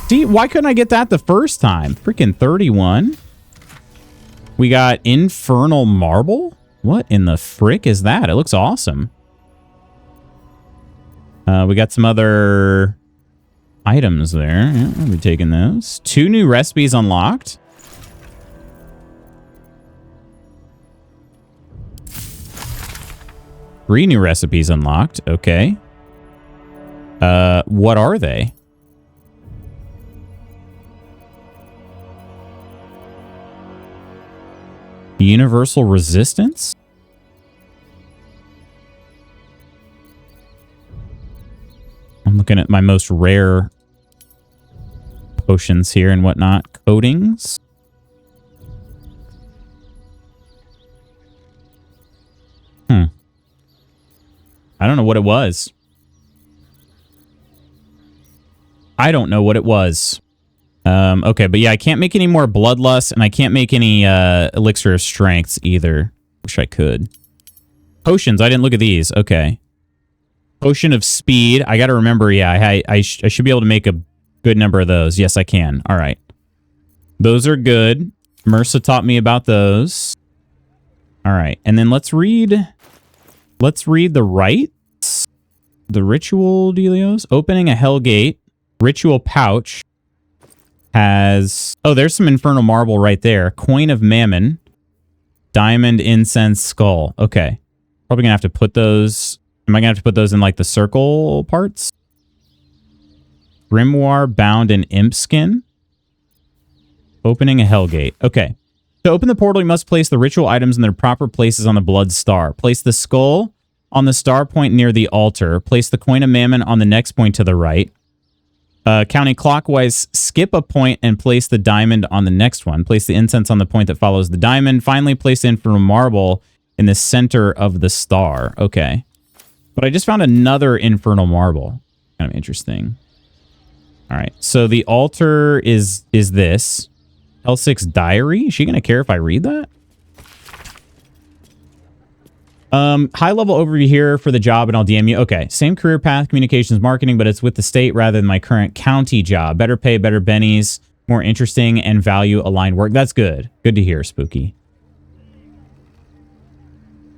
Speaker 1: See, why couldn't I get that the first time? Freaking 31. We got Infernal Marble? What in the frick is that? It looks awesome. We got some other items there. Yeah, I'll be taking those. 2 new recipes unlocked. Three new recipes unlocked. Okay. What are they? Universal resistance? I'm looking at my most rare potions here and whatnot. Coatings. I don't know what it was. I don't know what it was. Okay, but yeah, I can't make any more bloodlust, and I can't make any elixir of strengths either. Wish I could. Potions, I didn't look at these. Okay. Potion of speed. I gotta remember, yeah, I should be able to make a good number of those. Yes, I can. All right. Those are good. Mersa taught me about those. All right, and then let's read the rites. The ritual dealios. Opening a hell gate. Ritual pouch. Has... Oh, there's some infernal marble right there. Coin of Mammon. Diamond incense skull. Okay. Probably gonna have to put those... Am I gonna have to put those in, like, the circle parts? Grimoire bound in imp skin. Opening a Hellgate. Okay. To open the portal, you must place the ritual items in their proper places on the blood star. Place the skull on the star point near the altar. Place the coin of mammon on the next point to the right. Counting clockwise, skip a point and place the diamond on the next one. Place the incense on the point that follows the diamond. Finally, place the infernal marble in the center of the star. Okay. But I just found another infernal marble. Kind of interesting. All right. So the altar is this. L6 diary? Is she going to care if I read that? High level overview here for the job and I'll DM you. Okay. Same career path, communications marketing, but it's with the state rather than my current county job. Better pay, better bennies, more interesting and value aligned work. That's good. Good to hear, Spooky.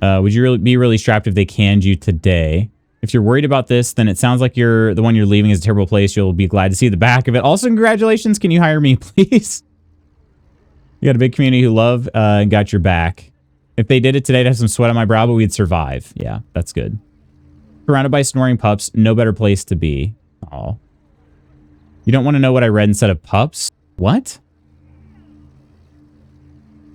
Speaker 1: Would you be really strapped if they canned you today? If you're worried about this, then it sounds like the one you're leaving is a terrible place. You'll be glad to see the back of it. Also, congratulations. Can you hire me, please? You got a big community who love and got your back. If they did it today, I'd have some sweat on my brow, but we'd survive. Yeah, that's good. Surrounded by snoring pups, no better place to be. Oh. You don't want to know what I read instead of pups? What?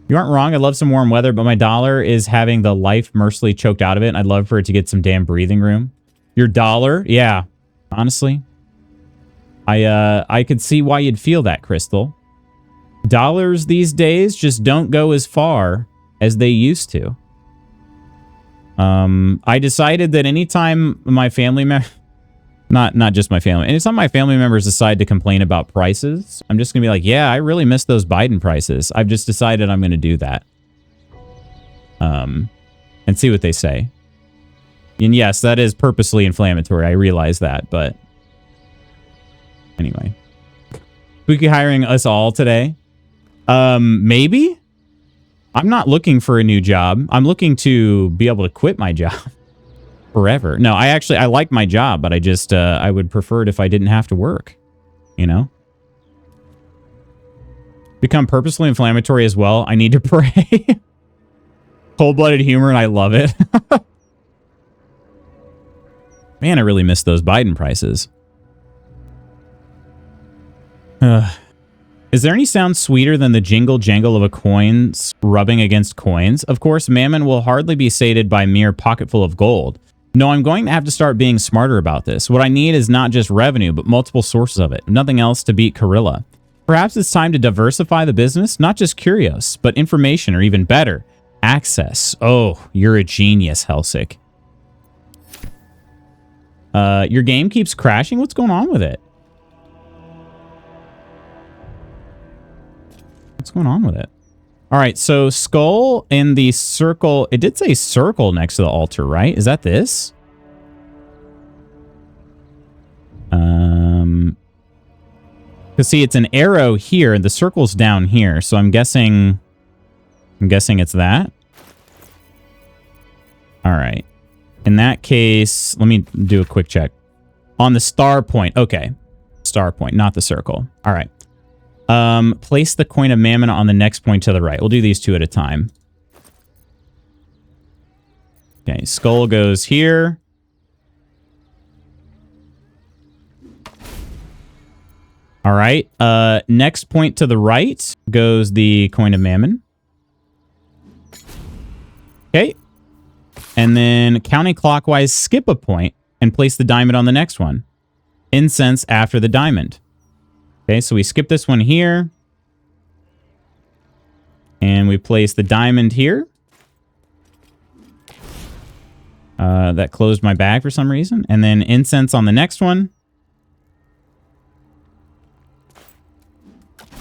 Speaker 1: You aren't wrong. I love some warm weather, but my dollar is having the life mercifully choked out of it. And I'd love for it to get some damn breathing room. Your dollar? Yeah. Honestly. I could see why you'd feel that, Crystal. Dollars these days just don't go as far as they used to. I decided that anytime my family not just my family, anytime my family members decide to complain about prices, I'm just gonna be like, yeah, I really miss those Biden prices. I've just decided I'm gonna do that. And see what they say. And yes, that is purposely inflammatory. I realize that, but anyway. Spooky hiring us all today. Maybe? I'm not looking for a new job. I'm looking to be able to quit my job forever. No, I like my job, but I just, I would prefer it if I didn't have to work, you know? Become purposely inflammatory as well. I need to pray. Cold-blooded humor, and I love it. Man, I really miss those Biden prices. Is there any sound sweeter than the jingle jangle of a coin rubbing against coins? Of course, Mammon will hardly be sated by mere pocketful of gold. No, I'm going to have to start being smarter about this. What I need is not just revenue, but multiple sources of it. Nothing else to beat Corilla. Perhaps it's time to diversify the business, not just curios, but information, or even better, access. Oh, you're a genius, Helsik. Your game keeps crashing? What's going on with it? What's going on with it? All right, so skull in the circle. It did say circle next to the altar, right? Is that this? Because see, it's an arrow here, and the circle's down here. So I'm guessing it's that. All right. In that case, let me do a quick check. On the star point. Okay. Star point, not the circle. All right. Place the coin of Mammon on the next point to the right. We'll do these two at a time. Okay, skull goes here. All right. Next point to the right goes the coin of Mammon. Okay. And then counting clockwise, skip a point and place the diamond on the next one. Incense after the diamond. Okay, so we skip this one here. And we place the diamond here. That closed my bag for some reason. And then incense on the next one.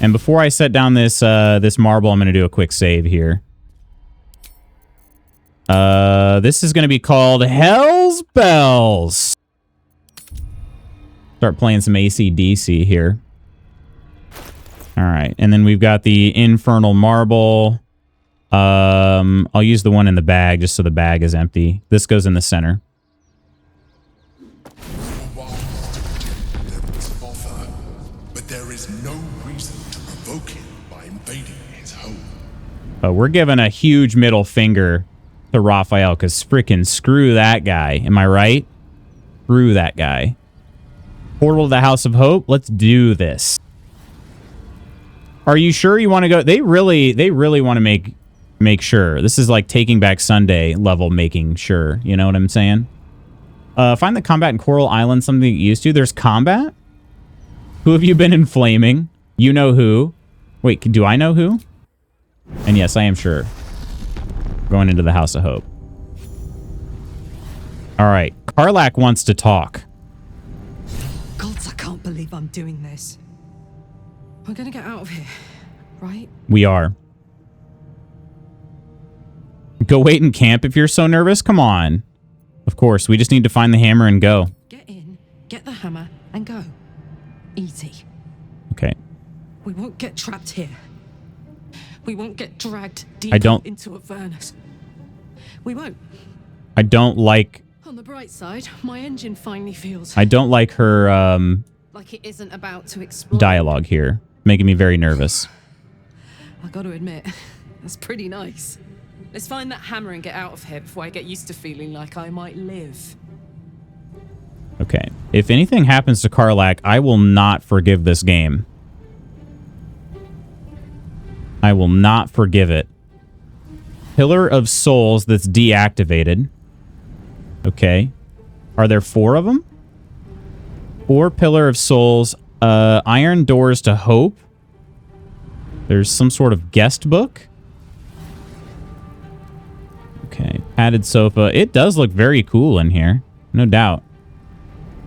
Speaker 1: And before I set down this this marble, I'm going to do a quick save here. This is going to be called Hell's Bells. Start playing some AC/DC here. All right, and then we've got the infernal marble. I'll use the one in the bag just so the bag is empty. This goes in the center.
Speaker 5: But there is no reason to provoke him by invading his home.
Speaker 1: We're giving a huge middle finger to Raphael, because frickin' screw that guy. Am I right? Screw that guy. Portal to the House of Hope. Let's do this. Are you sure you want to go? They really want to make sure. This is like Taking Back Sunday level making sure. You know what I'm saying? Find the combat in Coral Island something to get used to. There's combat? Who have you been inflaming? You know who. Wait, do I know who? And yes, I am sure. Going into the House of Hope. All right. Karlach wants to talk.
Speaker 7: Gods, I can't believe I'm doing this. We're gonna get out of here, right?
Speaker 1: We are. Go wait in camp if you're so nervous. Come on. Of course, we just need to find the hammer and go.
Speaker 7: Get in, get the hammer, and go. Easy.
Speaker 1: Okay.
Speaker 7: We won't get trapped here. We won't get dragged deep into a furnace. We won't.
Speaker 1: I don't like...
Speaker 7: On the bright side, my engine finally feels...
Speaker 1: I don't like her,
Speaker 7: like it isn't about to explode.
Speaker 1: Dialogue here. Making me very nervous.
Speaker 7: I gotta admit, that's pretty nice. Let's find that hammer and get out of here before I get used to feeling like I might live.
Speaker 1: Okay. If anything happens to Karlach, I will not forgive this game. I will not forgive it. Pillar of Souls that's deactivated. Okay. Are there 4 of them? 4 Pillar of Souls. Iron Doors to Hope. There's some sort of guest book. Okay. Padded sofa. It does look very cool in here. No doubt.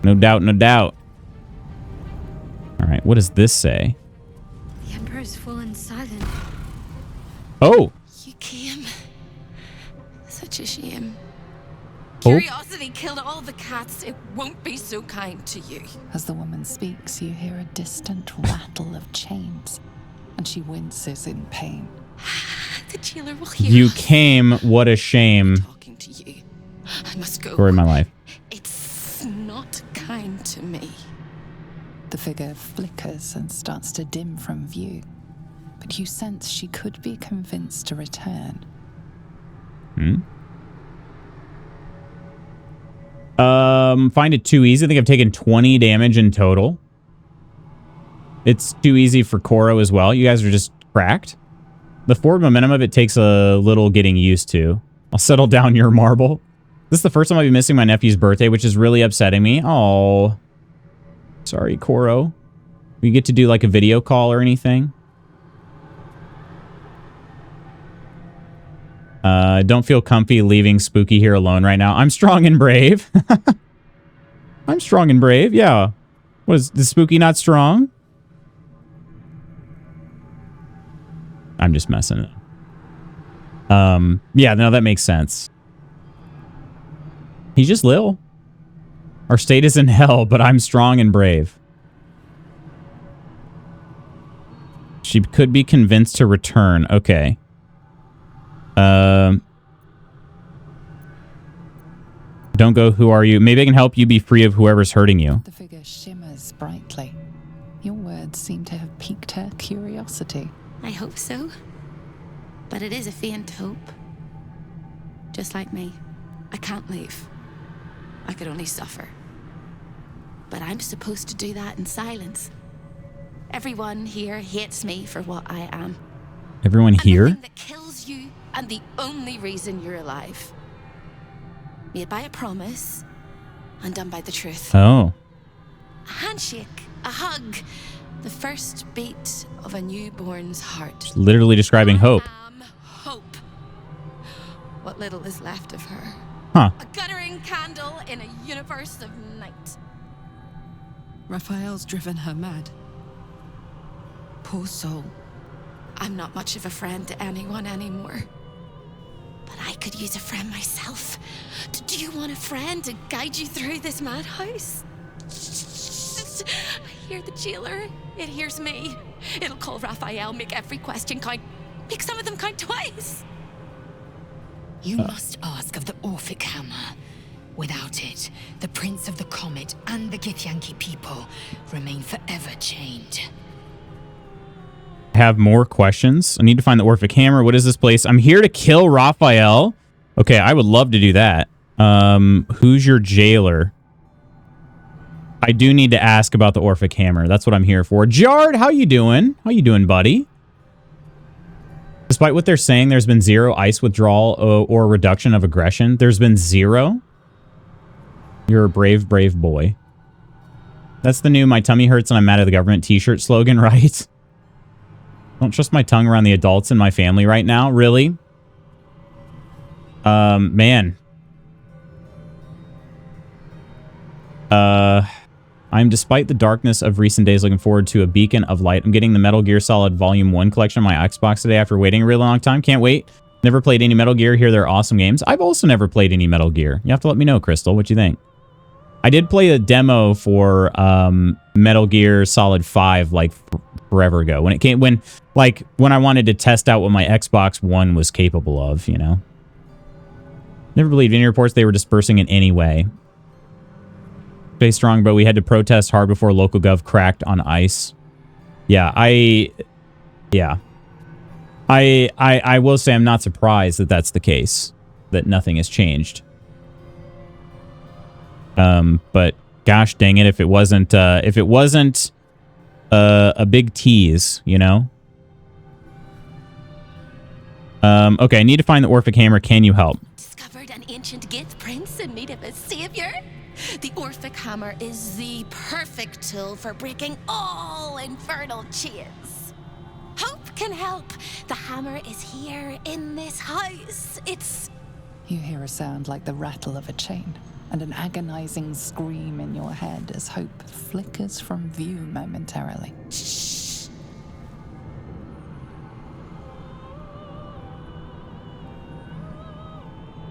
Speaker 1: No doubt, no doubt. All right. What does this say?
Speaker 4: The Emperor's fallen silent.
Speaker 1: Oh.
Speaker 4: You came. Such a shame.
Speaker 1: Oh.
Speaker 8: Curiosity killed all the cats. It won't be so kind to you.
Speaker 2: As the woman speaks, you hear a distant rattle of chains, and she winces in pain.
Speaker 8: The jailer will hear
Speaker 1: You
Speaker 8: us.
Speaker 1: came. What a shame.
Speaker 8: Talking to you. I must go.
Speaker 1: Story of my life.
Speaker 8: It's not kind to me.
Speaker 2: The figure flickers and starts to dim from view, but you sense she could be convinced to return.
Speaker 1: Find it too easy. I think I've taken 20 damage in total. It's too easy for Koro as well. You guys are just cracked. The forward momentum of it takes a little getting used to. I'll settle down your marble. This is the first time I'll be missing my nephew's birthday, which is really upsetting me. Oh, sorry, Koro. We get to do like a video call or anything. Don't feel comfy leaving Spooky here alone right now. I'm strong and brave. I'm strong and brave. Yeah. What is Spooky not strong? I'm just messing it up. Yeah, no, that makes sense. He's just Lil. Our state is in hell, but I'm strong and brave. She could be convinced to return. Okay. Don't go, who are you? Maybe I can help you be free of whoever's hurting you.
Speaker 2: The figure shimmers brightly. Your words seem to have piqued her curiosity.
Speaker 4: I hope so. But it is a faint hope. Just like me.
Speaker 8: I can't leave. I could only suffer.
Speaker 4: But I'm supposed to do that in silence. Everyone here hates me for what I am.
Speaker 1: Everyone
Speaker 8: And the
Speaker 1: here?
Speaker 8: thing that kills you, and the only reason you're alive. Made by a promise, undone by the truth.
Speaker 1: Oh.
Speaker 8: A handshake, a hug, the first beat of a newborn's heart.
Speaker 1: Literally describing hope.
Speaker 8: I am hope. What little is left of her.
Speaker 1: Huh.
Speaker 8: A guttering candle in a universe of night.
Speaker 7: Raphael's driven her mad. Poor soul.
Speaker 8: I'm not much of a friend to anyone anymore. But I could use a friend myself. Do you want a friend to guide you through this madhouse? I hear the jailer. It hears me. It'll call Raphael, make every question count. Make some of them count twice.
Speaker 9: You must ask of the Orphic Hammer. Without it, the Prince of the Comet and the Githyanki people remain forever chained.
Speaker 1: Have more questions. I need to find the Orphic Hammer. What is this place? I'm here to kill Raphael. Okay, I would love to do that. Who's your jailer? I do need to ask about the Orphic Hammer. That's what I'm here for. Jard, how you doing? How you doing, buddy? Despite what they're saying, there's been 0 ice withdrawal or reduction of aggression. There's been 0? You're a brave, brave boy. That's the new "my tummy hurts and I'm mad at the government" t-shirt slogan, right? Don't trust my tongue around the adults in my family right now. Really? Man. I'm, despite the darkness of recent days, looking forward to a beacon of light. I'm getting the Metal Gear Solid Volume 1 collection on my Xbox today after waiting a really long time. Can't wait. Never played any Metal Gear. Hear they're awesome games. I've also never played any Metal Gear. You have to let me know, Crystal. What you think? I did play a demo for Metal Gear Solid 5 like forever ago. When it came, when I wanted to test out what my Xbox One was capable of, you know. Never believed any reports they were dispersing in any way. Stay strong, but we had to protest hard before local gov cracked on ice. Yeah, I will say I'm not surprised that that's the case, that nothing has changed. But gosh dang it, if it wasn't a big tease, you know. Okay, I need to find the Orphic Hammer. Can you help?
Speaker 8: Discovered an ancient gift prince in need of a savior. The Orphic Hammer is the perfect tool for breaking all infernal chains. Hope can help. The hammer is here in this house. It's...
Speaker 2: You hear a sound like the rattle of a chain, and an agonizing scream in your head as hope flickers from view momentarily.
Speaker 8: Shh.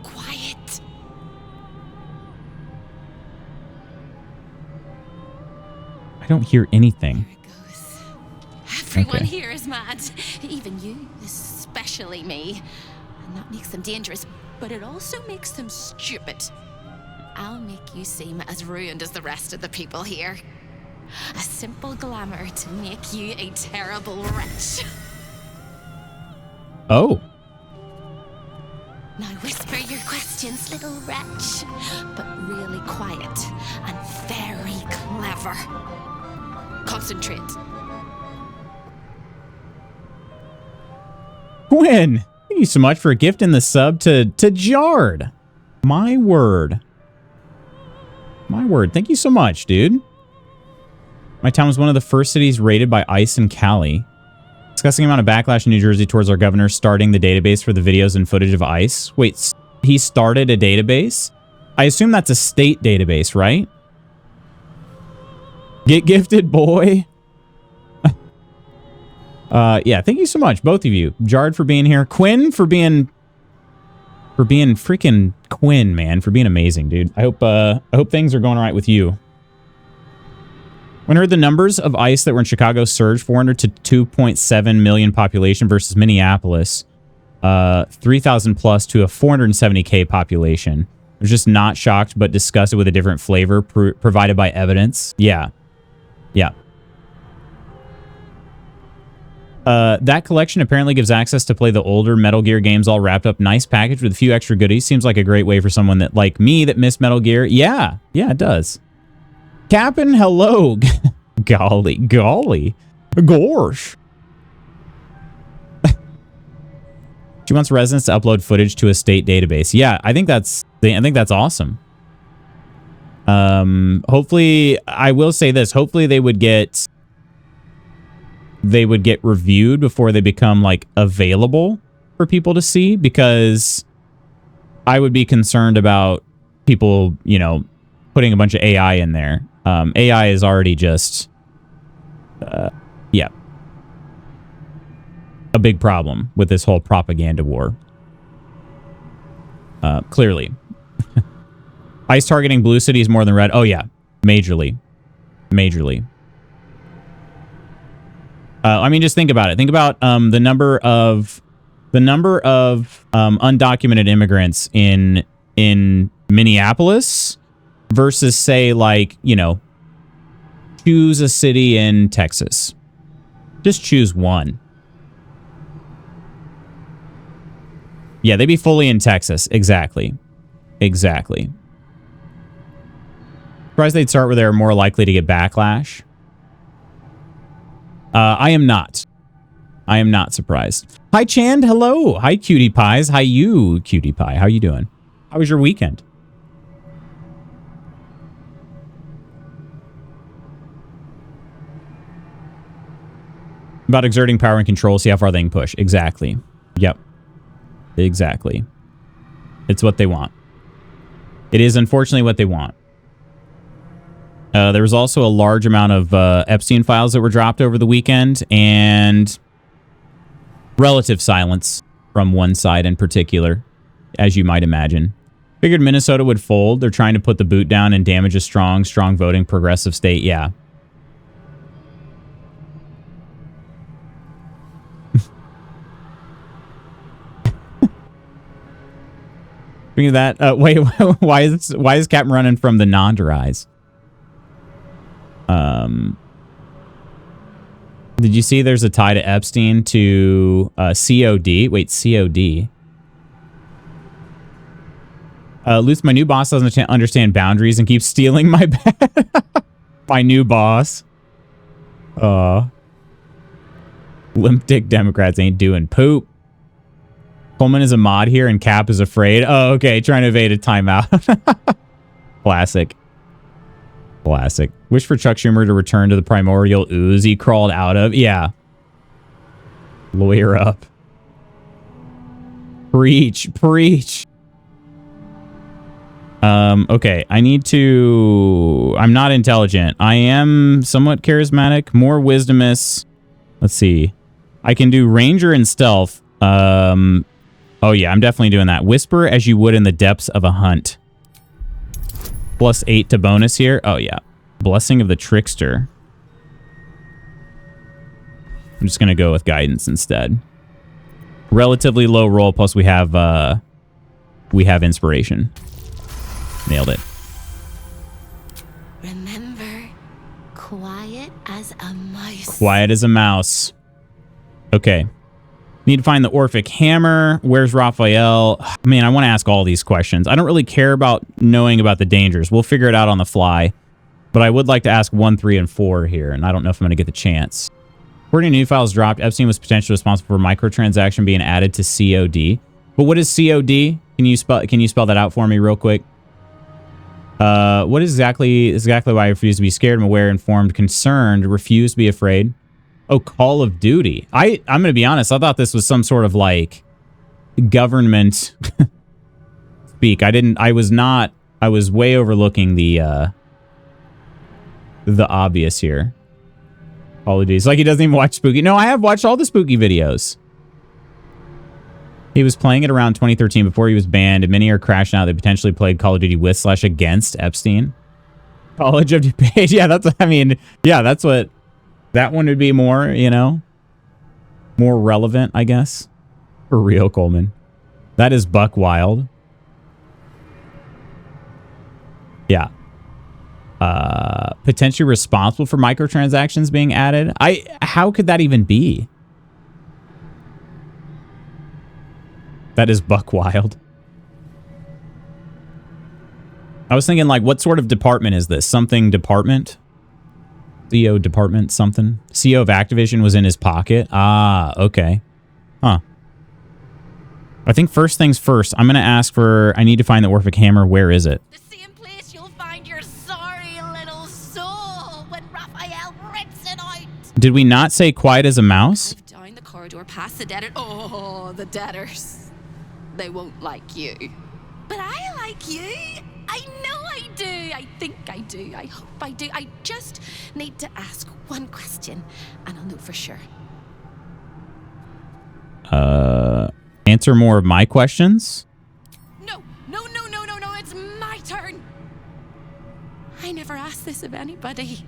Speaker 8: Quiet.
Speaker 1: I don't hear anything.
Speaker 8: There it goes. Everyone
Speaker 1: Okay.
Speaker 8: here is mad. Even you, especially me. And that makes them dangerous, but it also makes them stupid. I'll make you seem as ruined as the rest of the people here. A simple glamour to make you a terrible wretch.
Speaker 1: Oh.
Speaker 8: Now whisper your questions, little wretch, but really quiet and very clever. Concentrate.
Speaker 1: Quinn, thank you so much for gifting the sub to Jard. My word. My word. Thank you so much, dude. My town was one of the first cities raided by ICE and Cali. Discussing amount of backlash in New Jersey towards our governor starting the database for the videos and footage of ICE. Wait, he started a database? I assume that's a state database, right? Get gifted, boy. Yeah, thank you so much, both of you. Jard for being here. Quinn for being freaking Quinn, man, for being amazing, dude. I hope things are going all right with you. When I heard the numbers of ICE that were in Chicago surged 400 to 2.7 million population versus Minneapolis, 3,000 plus to a 470K population. I was just not shocked, but discussed it with a different flavor provided by evidence. Yeah. Yeah. That collection apparently gives access to play the older Metal Gear games all wrapped up. Nice package with a few extra goodies. Seems like a great way for someone that, like me, that missed Metal Gear. Yeah. Yeah, it does. Cap'n, hello. Golly. Gosh. She wants residents to upload footage to a state database. Yeah, I think that's awesome. Hopefully, I will say this. Hopefully they would get reviewed before they become like available for people to see, because I would be concerned about people, you know, putting a bunch of AI in there. AI is already just, yeah, a big problem with this whole propaganda war. Clearly. ICE targeting blue cities more than red. Oh, yeah. Majorly. I mean, just think about it. Think about the number of undocumented immigrants in Minneapolis versus, say, like, you know, choose a city in Texas. Just choose one. Yeah, they'd be fully in Texas. Exactly. Surprised they'd start where they're more likely to get backlash. I am not. I am not surprised. Hi, Chand. Hello. Hi, Cutie Pies. Hi, you, Cutie Pie. How you doing? How was your weekend? About exerting power and control, see how far they can push. Exactly. Yep. Exactly. It's what they want. It is unfortunately what they want. There was also a large amount of Epstein files that were dropped over the weekend, and relative silence from one side in particular, as you might imagine. Figured Minnesota would fold. They're trying to put the boot down and damage a strong voting progressive state. Yeah. Speaking of that, wait, why is Captain running from the Nonderais? Did you see there's a tie to Epstein to COD? Wait, COD. Luth, my new boss doesn't understand boundaries and keeps stealing my bed. My new boss. Limp dick Democrats ain't doing poop. Coleman is a mod here and Cap is afraid. Oh, okay. Trying to evade a timeout. Classic. Classic. Wish for Chuck Schumer to return to the primordial ooze he crawled out of. Yeah. Lawyer up. Preach. Preach. Okay. I need to... I'm not intelligent. I am somewhat charismatic. More wisdomous. Let's see. I can do ranger and stealth. Oh yeah, I'm definitely doing that. Whisper as you would in the depths of a hunt. +8 to bonus here. Oh yeah. Blessing of the Trickster. I'm just going to go with guidance instead. Relatively low roll, plus we have inspiration. Nailed it.
Speaker 8: Remember, quiet as a mouse.
Speaker 1: Quiet as a mouse. Okay. Need to find the Orphic Hammer. Where's Raphael? Man, I want to ask all these questions. I don't really care about knowing about the dangers. We'll figure it out on the fly. But I would like to ask 1, 3, and 4 here, and I don't know if I'm going to get the chance. According to new files dropped, Epstein was potentially responsible for microtransaction being added to COD. But what is COD? Can you spell that out for me real quick? What is exactly why I refuse to be scared? I'm aware, informed, concerned, refuse to be afraid. Oh, Call of Duty. I'm going to be honest. I thought this was some sort of like government speak. I was way overlooking the obvious here. Call of Duty. It's like he doesn't even watch Spooky. No, I have watched all the Spooky videos. He was playing it around 2013 before he was banned, and many are crashing out that potentially played Call of Duty with/against Epstein. College of Debate. Yeah, that's what that one would be more, more relevant, I guess. For real, Coleman. That is buck wild. Yeah. Potentially responsible for microtransactions being added. How could that even be? That is buck wild. I was thinking, like, what sort of department is this? Something department? CO department something? CO of Activision was in his pocket? Ah, okay. Huh. I think first things first, I'm going to ask for... I need to find the Orphic Hammer. Where is it?
Speaker 8: The same place you'll find your sorry little soul when Raphael rips it out.
Speaker 1: Did we not say quiet as a mouse?
Speaker 8: Down the corridor past the debtor. Oh, the debtors. They won't like you. But I like you. I know I do. I think I do. I hope I do. I just need to ask one question, and I'll know for sure.
Speaker 1: Answer more of my questions?
Speaker 8: No. It's my turn. I never asked this of anybody.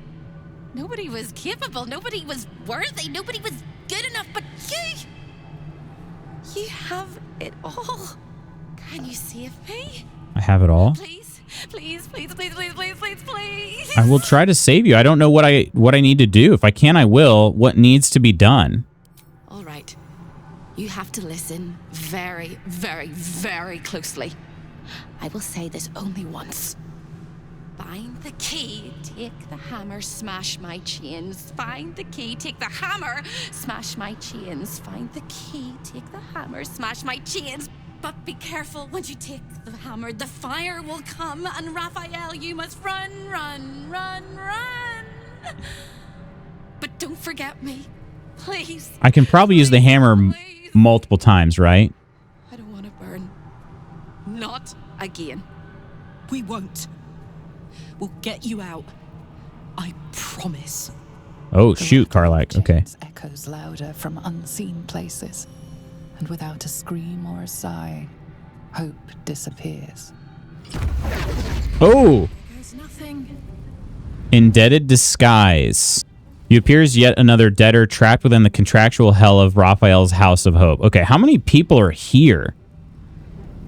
Speaker 8: Nobody was capable. Nobody was worthy. Nobody was good enough. But you have it all. Can you save me?
Speaker 1: I have it all.
Speaker 8: Please.
Speaker 1: I will try to save you. I don't know what I need to do. If I can, I will. What needs to be done?
Speaker 8: All right. You have to listen very, very, very closely. I will say this only once. Find the key, take the hammer, smash my chains. Find the key, take the hammer, smash my chains. Find the key, take the hammer, smash my chains. But be careful when you take the hammer, the fire will come, and Raphael, you must run, run, run, run. But don't forget me, please.
Speaker 1: I can probably use the hammer multiple times, right?
Speaker 8: I don't want to burn. Not again.
Speaker 7: We won't. We'll get you out. I promise.
Speaker 1: Oh, shoot, Karlach. Okay.
Speaker 2: Echoes louder from unseen places, and without a scream or a sigh, hope disappears.
Speaker 1: Oh!
Speaker 7: There's nothing.
Speaker 1: Indebted disguise. You appear as yet another debtor trapped within the contractual hell of Raphael's House of Hope. Okay, how many people are here?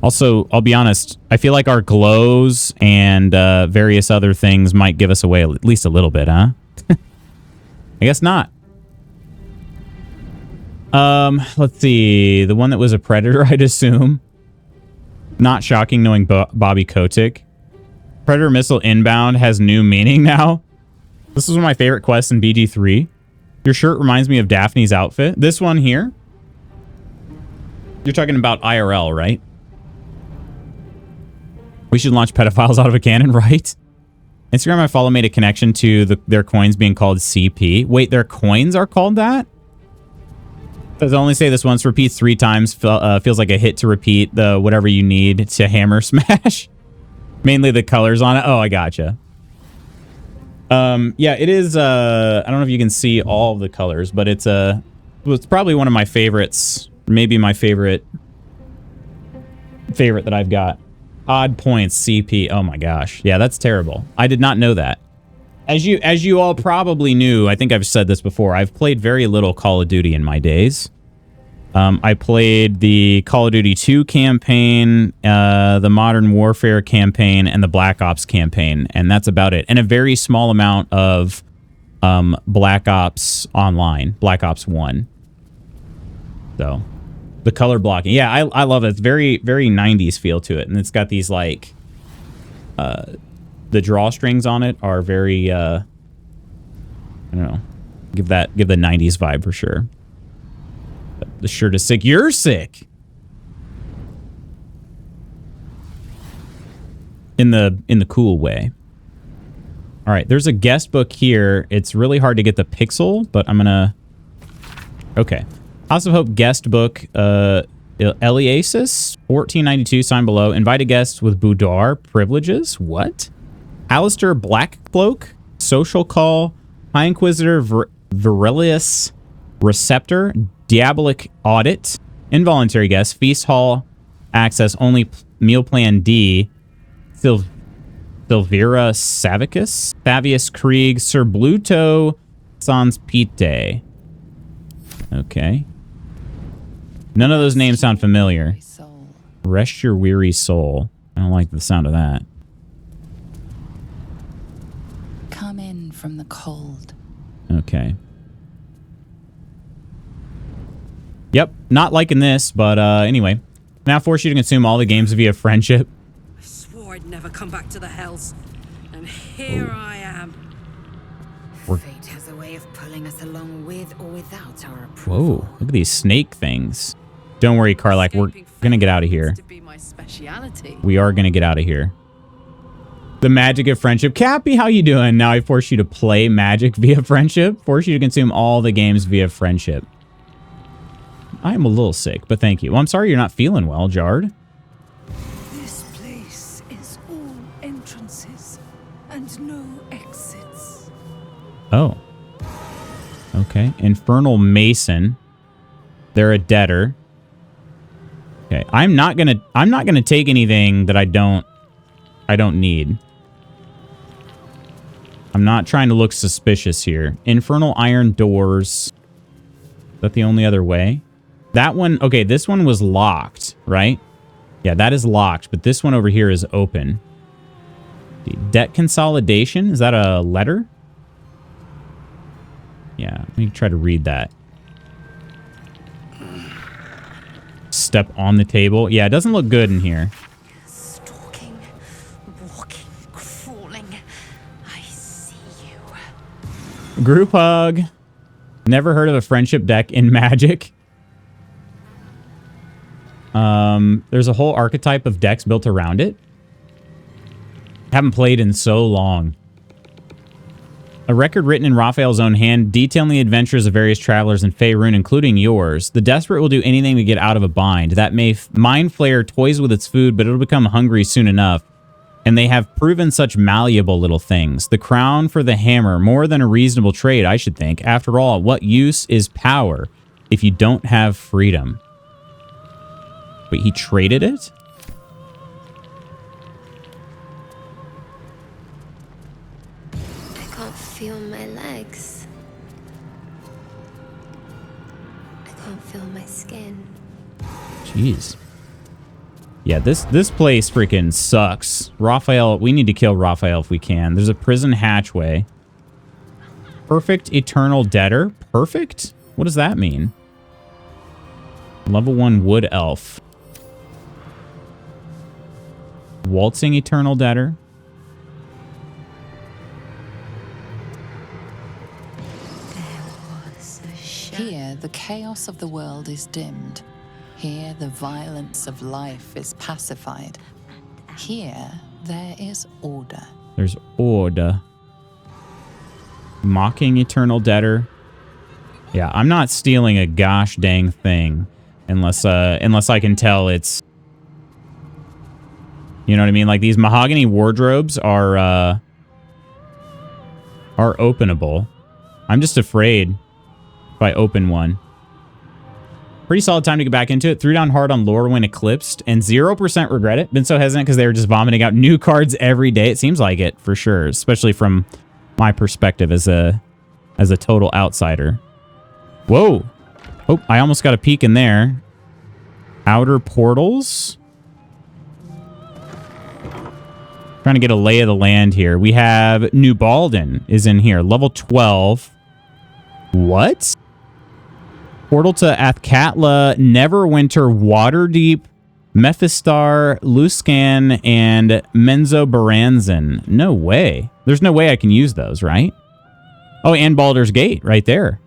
Speaker 1: Also, I'll be honest, I feel like our glows and various other things might give us away at least a little bit, huh? I guess not. Let's see. The one that was a predator, I'd assume. Not shocking knowing Bobby Kotick. Predator missile inbound has new meaning now. This is one of my favorite quests in BG3. Your shirt reminds me of Daphne's outfit. This one here. You're talking about IRL, right? We should launch pedophiles out of a cannon, right? Instagram I follow made a connection to their coins being called CP. Wait, their coins are called that? Does only say this once, repeats 3 times, feels like a hit to repeat the whatever you need to hammer smash. Mainly the colors on it. Oh, I gotcha. Yeah, it is, I don't know if you can see all of the colors, but it's probably one of my favorites. Maybe my favorite that I've got. Odd points, CP. Oh my gosh. Yeah, that's terrible. I did not know that. As you all probably knew, I think I've said this before, I've played very little Call of Duty in my days. I played the Call of Duty 2 campaign, the Modern Warfare campaign, and the Black Ops campaign, and that's about it. And a very small amount of Black Ops Online, Black Ops 1. So, the color blocking. Yeah, I love it. It's very, very 90s feel to it. And it's got these, like, the drawstrings on it are very, I don't know, give the 90s vibe for sure. The shirt is sick. You're sick. In the cool way. All right, there's a guest book here. It's really hard to get the pixel, but I'm gonna... Okay. House of Hope guest book, Eliasis, 1492, signed below. Invited guests with boudoir privileges. What? Alistair Blackcloak, social call, High Inquisitor Virilius Receptor, Diabolic Audit, involuntary guest, Feast Hall access, only meal plan D, Silvira Savicus, Fabius Krieg, Sir Bluto Sans Pite. Okay. None of those names sound familiar. Rest your weary soul. I don't like the sound of that.
Speaker 2: Come in from the cold.
Speaker 1: Okay. Yep, not liking this, but anyway. Now force you to consume all the games via friendship.
Speaker 10: I swore I'd never come back to the hells. And here I am.
Speaker 9: Fate has a way of pulling us along with or without our approval.
Speaker 1: Whoa, look at these snake things. Don't worry, Karlach, we're gonna get out of here.
Speaker 10: To be my speciality.
Speaker 1: We are gonna get out of here. The magic of friendship. Cappy, how you doing? Now I force you to play Magic via friendship. Force you to consume all the games via friendship. I am a little sick, but thank you. Well, I'm sorry you're not feeling well, Jard.
Speaker 10: This place is all entrances and no exits.
Speaker 1: Oh. Okay. Infernal Mason. They're a debtor. Okay. I'm not gonna take anything that I don't need. I'm not trying to look suspicious here. Infernal Iron Doors. Is that the only other way? That one, okay, this one was locked, right? Yeah, that is locked, but this one over here is open. Debt consolidation, is that a letter? Yeah, let me try to read that. Step on the table. Yeah, it doesn't look good in here.
Speaker 8: Stalking, walking, crawling.
Speaker 1: Group hug. Never heard of a friendship deck in Magic. There's a whole archetype of decks built around it. Haven't played in so long. A record written in Raphael's own hand, detailing the adventures of various travelers in Faerun, including yours. The desperate will do anything to get out of a bind. That mind flayer toys with its food, but it'll become hungry soon enough. And they have proven such malleable little things. The crown for the hammer, more than a reasonable trade, I should think. After all, what use is power if you don't have freedom? Wait, he traded it?
Speaker 11: I can't feel my legs. I can't feel my skin.
Speaker 1: Jeez. Yeah, this place freaking sucks. Raphael, we need to kill Raphael if we can. There's a prison hatchway. Perfect eternal debtor. Perfect? What does that mean? Level 1 wood elf. Waltzing eternal debtor.
Speaker 2: Here, the chaos of the world is dimmed. Here, the violence of life is pacified. Here, there is order.
Speaker 1: There's order. Mocking eternal debtor. Yeah, I'm not stealing a gosh dang thing unless I can tell it's, you know what I mean? Like, these mahogany wardrobes are openable. I'm just afraid if I open one. Pretty solid time to get back into it. Threw down hard on lore when eclipsed and 0% regret it. Been so hesitant because they were just vomiting out new cards every day. It seems like it for sure, especially from my perspective as a total outsider. Whoa. Oh, I almost got a peek in there. Outer portals. Trying to get a lay of the land here. We have New Baldur is in here. Level 12. What? Portal to Athkatla, Neverwinter, Waterdeep, Mephistar, Luskan, and Menzoberranzan. No way. There's no way I can use those, right? Oh, and Baldur's Gate right there.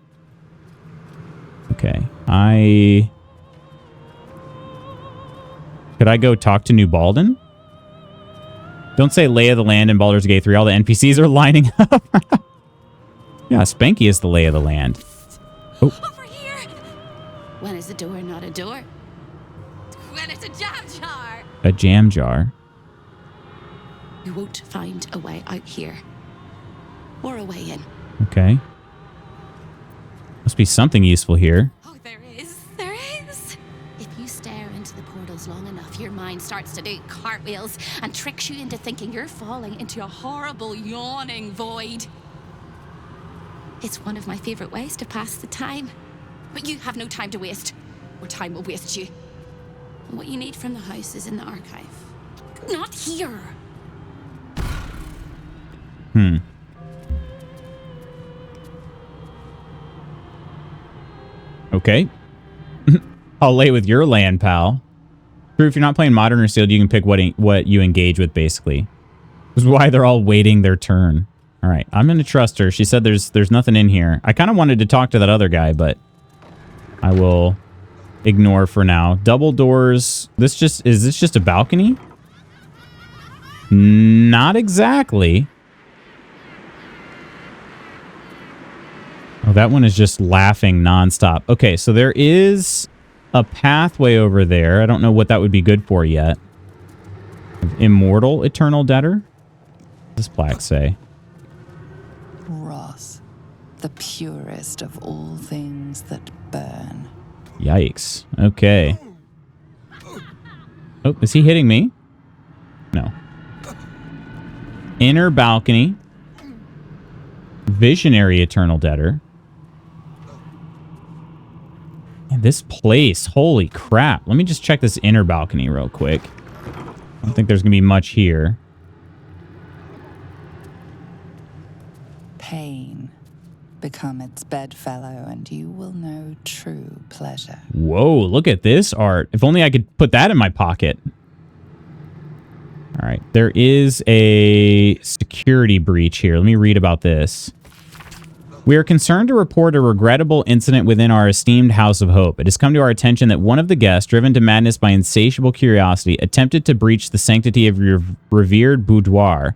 Speaker 1: Okay. Could I go talk to New Baldur? Don't say Lay of the Land in Baldur's Gate 3. All the NPCs are lining up. Yeah, Spanky is the Lay of the Land. Oh.
Speaker 8: Over here! When is a door not a door? When it's a jam jar!
Speaker 1: A jam jar.
Speaker 8: You won't find a way out here. Or a way in.
Speaker 1: Okay. Must be something useful here.
Speaker 8: Oh, there is. There is. If you stare into the portals long enough, your mind starts to do cartwheels and tricks you into thinking you're falling into a horrible, yawning void. It's one of my favorite ways to pass the time. But you have no time to waste, or time will waste you. And what you need from the house is in the archive. Not here.
Speaker 1: Okay. I'll lay with your land, pal. True, if you're not playing Modern or Sealed, you can pick what you engage with, basically. This is why they're all waiting their turn. All right, I'm going to trust her. She said there's nothing in here. I kind of wanted to talk to that other guy, but I will ignore for now. Double doors. Is this just a balcony? Not exactly. Oh, that one is just laughing nonstop. Okay, so there is a pathway over there. I don't know what that would be good for yet. Immortal Eternal Debtor? What does this plaque say?
Speaker 2: Wrath, the purest of all things that burn.
Speaker 1: Yikes. Okay. Oh, is he hitting me? No. Inner balcony. Visionary Eternal Debtor. And this place, holy crap. Let me just check this inner balcony real quick. I don't think there's going to be much here.
Speaker 2: Pain. Become its bedfellow, and you will know true pleasure.
Speaker 1: Whoa, look at this art. If only I could put that in my pocket. All right, there is a security breach here. Let me read about this. We are concerned to report a regrettable incident within our esteemed House of Hope. It has come to our attention that one of the guests, driven to madness by insatiable curiosity, attempted to breach the sanctity of your revered boudoir.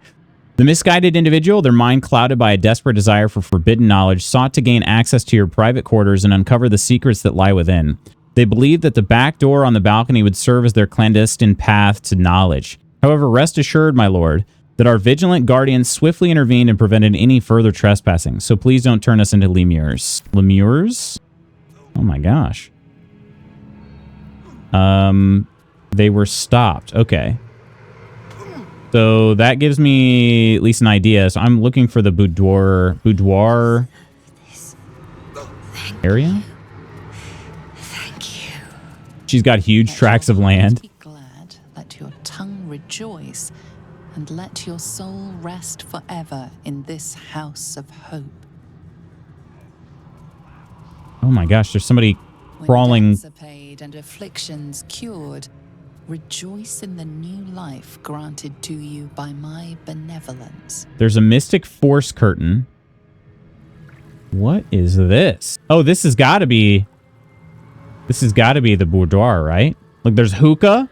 Speaker 1: The misguided individual, their mind clouded by a desperate desire for forbidden knowledge, sought to gain access to your private quarters and uncover the secrets that lie within. They believed that the back door on the balcony would serve as their clandestine path to knowledge. However, rest assured, my lord, that our vigilant guardians swiftly intervened and prevented any further trespassing. So please don't turn us into lemures. Lemures? Oh my gosh. They were stopped. Okay. So that gives me at least an idea. So I'm looking for the boudoir area. Thank you. She's got huge tracts of land.
Speaker 2: Be glad, let your tongue rejoice, and let your soul rest forever in this house of hope.
Speaker 1: Oh my gosh, there's somebody crawling.
Speaker 2: When debts are paid and afflictions cured, rejoice in the new life granted to you by my benevolence.
Speaker 1: There's a mystic force curtain. What is this? Oh, this has got to be the boudoir, right? Like there's hookah.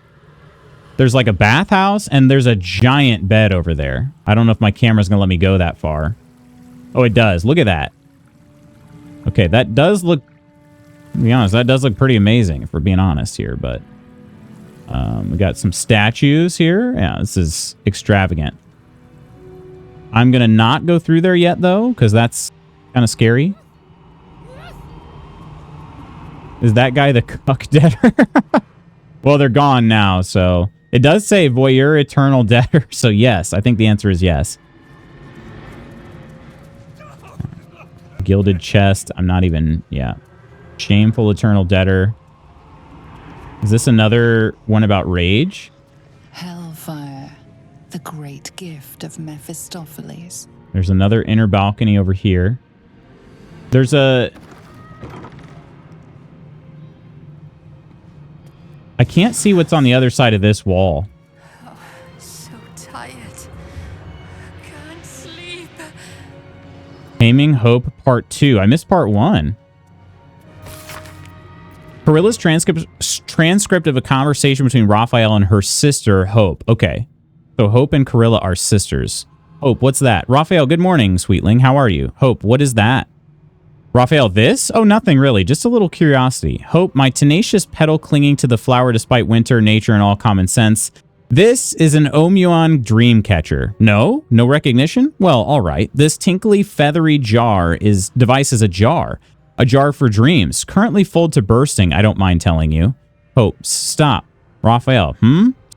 Speaker 1: There's like a bathhouse and there's a giant bed over there. I don't know if my camera's going to let me go that far. Oh, it does. Look at that. Okay, that does look, to be honest, that does look pretty amazing if we're being honest here, but we got some statues here. Yeah, this is extravagant. I'm going to not go through there yet, though, because that's kind of scary. Is that guy the cuck debtor? Well, they're gone now, so... It does say voyeur eternal debtor, so yes. I think the answer is yes. Gilded chest. I'm not even... Yeah. Shameful eternal debtor. Is this another one about rage?
Speaker 2: Hellfire, the great gift of Mephistopheles.
Speaker 1: There's another inner balcony over here. There's a... I can't see what's on the other side of this wall.
Speaker 11: Oh, so tired. Can't sleep.
Speaker 1: Taming Hope Part 2. I missed Part 1. Carilla's transcript of a conversation between Raphael and her sister, Hope. Okay. So Hope and Carilla are sisters. Hope, what's that? Raphael, good morning, sweetling. How are you? Hope, what is that? Raphael, this? Oh, nothing really. Just a little curiosity. Hope, my tenacious petal clinging to the flower despite winter, nature, and all common sense. This is an Omuon dream catcher. No? No recognition? Well, all right. This tinkly, feathery device is a jar. A jar for dreams. Currently full to bursting, I don't mind telling you. Hope, stop. Raphael,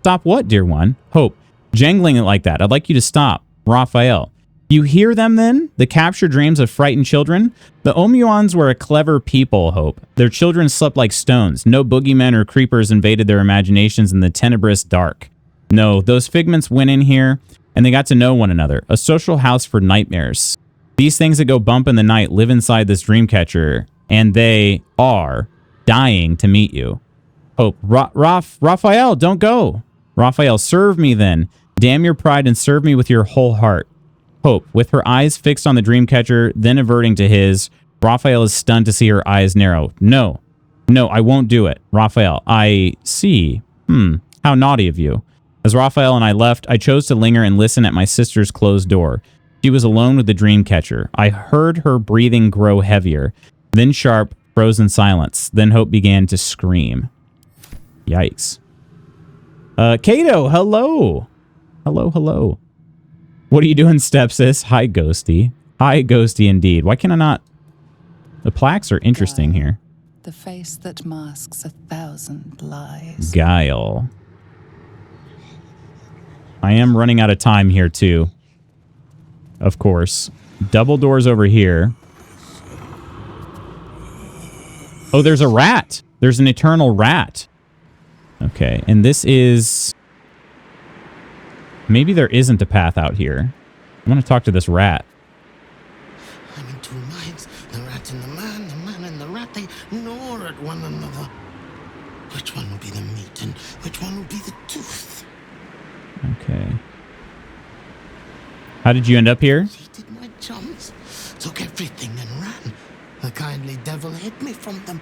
Speaker 1: Stop what, dear one? Hope, jangling it like that. I'd like you to stop. Raphael. You hear them then? The captured dreams of frightened children? The Omuons were a clever people, Hope. Their children slept like stones. No boogeymen or creepers invaded their imaginations in the tenebrous dark. No, those figments went in here, and they got to know one another. A social house for nightmares. These things that go bump in the night live inside this dream catcher, and they are dying to meet you. Hope, Raphael, don't go. Raphael, serve me then. Damn your pride and serve me with your whole heart. Hope, with her eyes fixed on the dream catcher, then averting to his, Raphael is stunned to see her eyes narrow. No, I won't do it. Raphael, I see. How naughty of you. As Raphael and I left, I chose to linger and listen at my sister's closed door. She was alone with the dream catcher. I heard her breathing grow heavier, then sharp, frozen silence. Then Hope began to scream. Yikes. Kato, hello. Hello. What are you doing, stepsis? Hi, Ghosty. Hi, Ghosty indeed. Why can I not... The plaques are interesting here.
Speaker 2: The face that masks 1,000 lies.
Speaker 1: Guile. I am running out of time here, too. Of course. Double doors over here. Oh, there's a rat. There's an eternal rat. Okay, and this is... Maybe there isn't a path out here. I want to talk to this rat.
Speaker 12: I'm in two minds. The rat and the man and the rat, they gnaw at one another. Which one will be the meat and which one will be the tooth?
Speaker 1: Okay. How did you end up here?
Speaker 12: Hated my chums. Took everything and kindly devil hid me from them.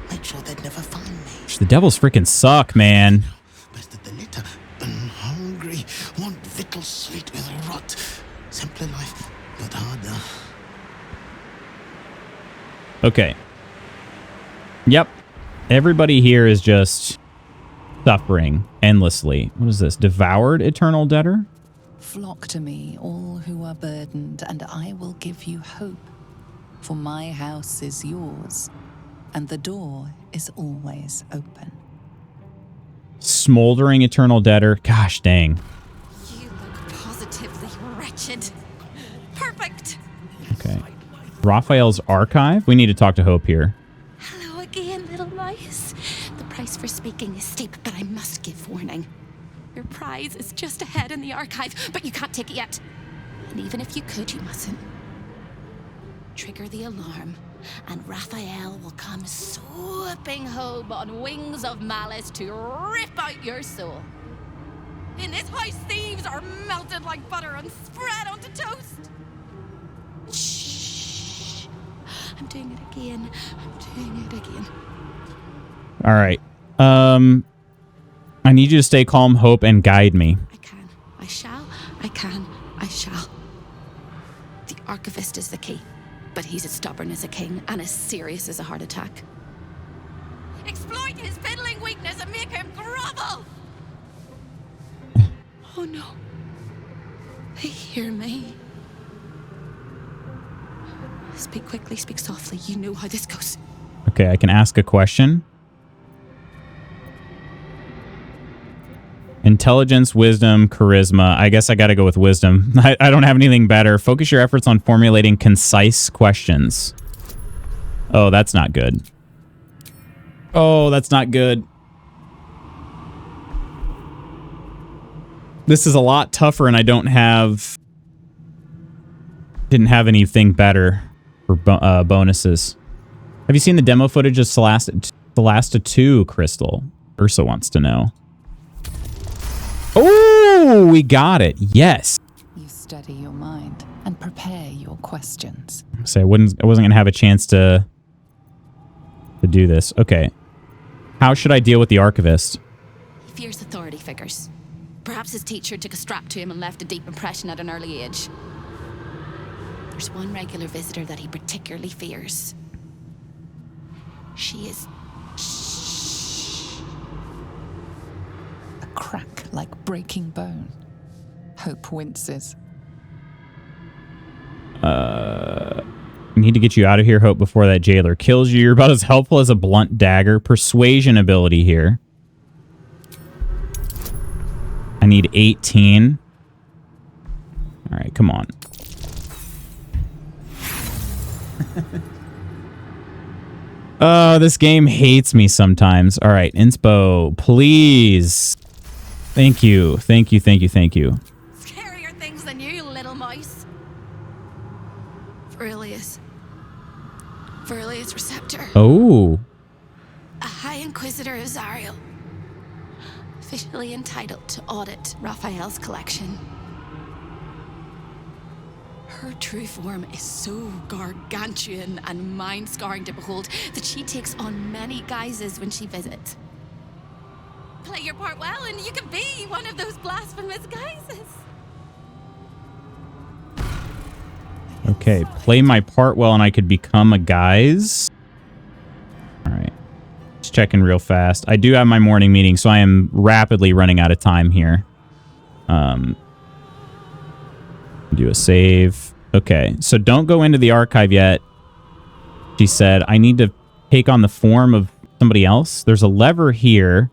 Speaker 12: Made sure they'd never find me.
Speaker 1: The devils freaking suck, man.
Speaker 12: Best of the litter, and hungry. Want victuals sweet with rot. Simpler life, but harder.
Speaker 1: Okay. Yep. Everybody here is just suffering endlessly. What is this? Devoured eternal debtor?
Speaker 2: Flock to me, all who are burdened, and I will give you hope. For my house is yours, and the door is always open.
Speaker 1: Smoldering eternal debtor. Gosh dang.
Speaker 8: You look positively wretched. Perfect.
Speaker 1: Okay. Raphael's archive. We need to talk to Hope here.
Speaker 8: Hello again, little mice. The price for speaking is steep, but I must give warning. Your prize is just ahead in the archive, but you can't take it yet. And even if you could, you mustn't. Trigger the alarm, and Raphael will come swooping home on wings of malice to rip out your soul. In this house, thieves are melted like butter and spread onto toast. Shh. I'm doing it again. I'm doing it again.
Speaker 1: All right. I need you to stay calm, Hope, and guide me.
Speaker 8: I can. I shall. I can. I shall. The archivist is the key, but he's as stubborn as a king and as serious as a heart attack. Exploit his fiddling weakness and make him grovel! Oh no. They hear me. Speak quickly, speak softly. You know how this goes.
Speaker 1: Okay, I can ask a question. Intelligence, wisdom, charisma. I guess I got to go with wisdom. I don't have anything better. Focus your efforts on formulating concise questions. Oh, that's not good. Oh, that's not good. This is a lot tougher, and I didn't have anything better for bonuses. Have you seen the demo footage of Celasta 2, Crystal? Ursa wants to know. Oh, we got it. Yes.
Speaker 2: You steady your mind and prepare your questions.
Speaker 1: So I wasn't going to have a chance to do this. Okay. How should I deal with the archivist?
Speaker 8: He fears authority figures. Perhaps his teacher took a strap to him and left a deep impression at an early age. There's one regular visitor that he particularly fears. She is...
Speaker 2: A crack like breaking bone. Hope winces.
Speaker 1: I need to get you out of here, Hope, before that jailer kills you. You're about as helpful as a blunt dagger. Persuasion ability here. I need 18. All right, come on. Oh, this game hates me sometimes. All right, inspo, please. Thank you. Thank you, thank you, thank you.
Speaker 8: Scarier things than you, little mouse. Verilius Receptor.
Speaker 1: Oh.
Speaker 8: A High Inquisitor of Zariel. Officially entitled to audit Raphael's collection. Her true form is so gargantuan and mind-scarring to behold that she takes on many guises when she visits. Play your part well and you can be one of those blasphemous guises.
Speaker 1: Okay, play my part well and I could become a guise. All right. Just checking real fast. I do have my morning meeting, so I am rapidly running out of time here. Do a save. Okay, so don't go into the archive yet. She said, I need to take on the form of somebody else. There's a lever here.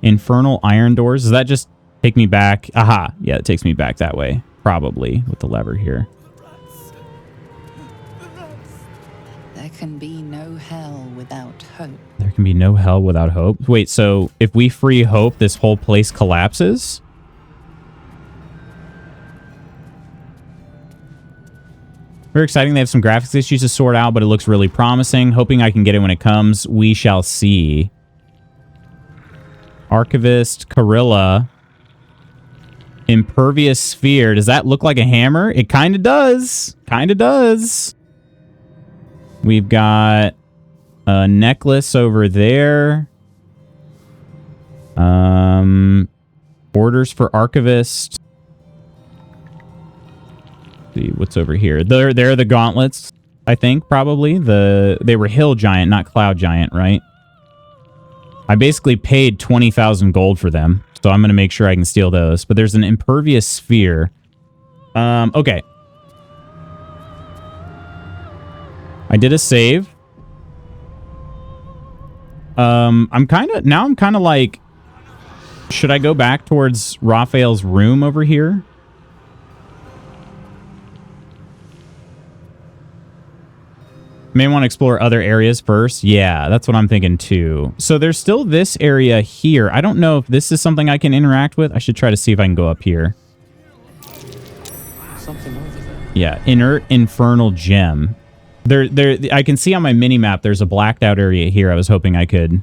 Speaker 1: Infernal iron doors. Does that just take me back? Aha. Yeah, it takes me back that way. Probably with the lever here.
Speaker 2: There can be no hell without hope.
Speaker 1: There can be no hell without hope. Wait, so if we free Hope, this whole place collapses? Very exciting. They have some graphics issues to sort out, but it looks really promising. Hoping I can get it when it comes. We shall see. Archivist, Carilla. Impervious sphere. Does that look like a hammer? It kind of does. Kind of does. We've got a necklace over there. Orders for archivist. Let's see what's over here. There are the gauntlets, I think, probably. They were hill giant, not cloud giant, right? I basically paid 20,000 gold for them, so I'm going to make sure I can steal those. But there's an impervious sphere. Okay. I did a save. I'm kind of like, should I go back towards Raphael's room over here? May want to explore other areas first. Yeah, that's what I'm thinking too. So there's still this area here. I don't know if this is something I can interact with. I should try to see if I can go up here.
Speaker 6: Something over there.
Speaker 1: Yeah, inert infernal gem. There. I can see on my mini map there's a blacked out area here. I was hoping I could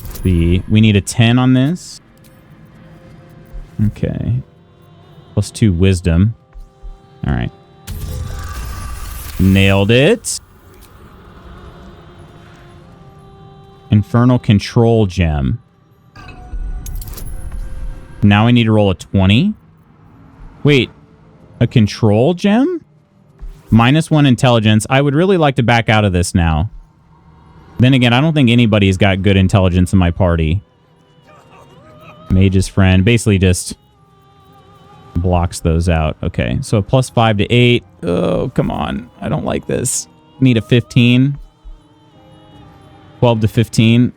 Speaker 1: see. We need a 10 on this. Okay. +2 wisdom. All right. Nailed it. Infernal control gem. Now I need to roll a 20. Wait, a control gem? -1 intelligence. I would really like to back out of this now. Then again, I don't think anybody's got good intelligence in my party. Mage's friend. Basically just blocks those out. Okay, so a +5 to 8. Oh, come on. I don't like this. Need a 15. 12 to 15.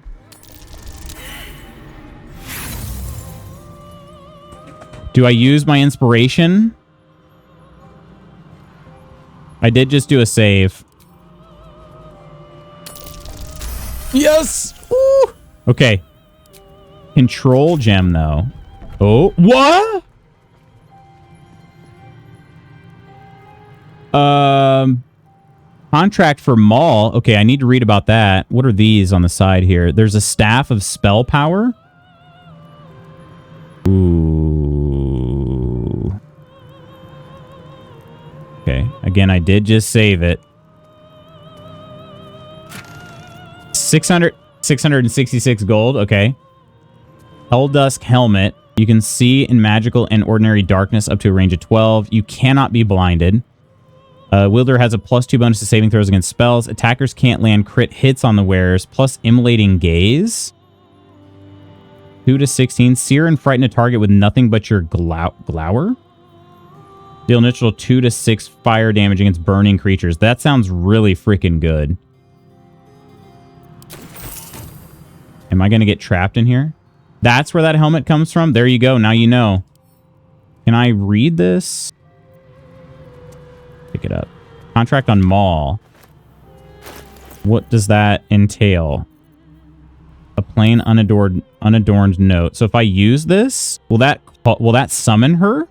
Speaker 1: Do I use my inspiration? I did just do a save. Yes! Ooh. Okay. Control gem, though. Oh, what? Contract for Maul. Okay, I need to read about that. What are these on the side here? There's a staff of spell power. Ooh. Okay, again, I did just save it. 666 gold. Okay. Helldusk helmet. You can see in magical and ordinary darkness up to a range of 12. You cannot be blinded. Wielder has a +2 bonus to saving throws against spells. Attackers can't land crit hits on the wearers. Plus immolating gaze. 2 to 16. Sear and frighten a target with nothing but your glower. Deal initial 2 to 6 fire damage against burning creatures. That sounds really freaking good. Am I going to get trapped in here? That's where that helmet comes from? There you go. Now you know. Can I read this? Pick it up. Contract on Maul. What does that entail? A plain unadorned note. So if I use this, will that summon her?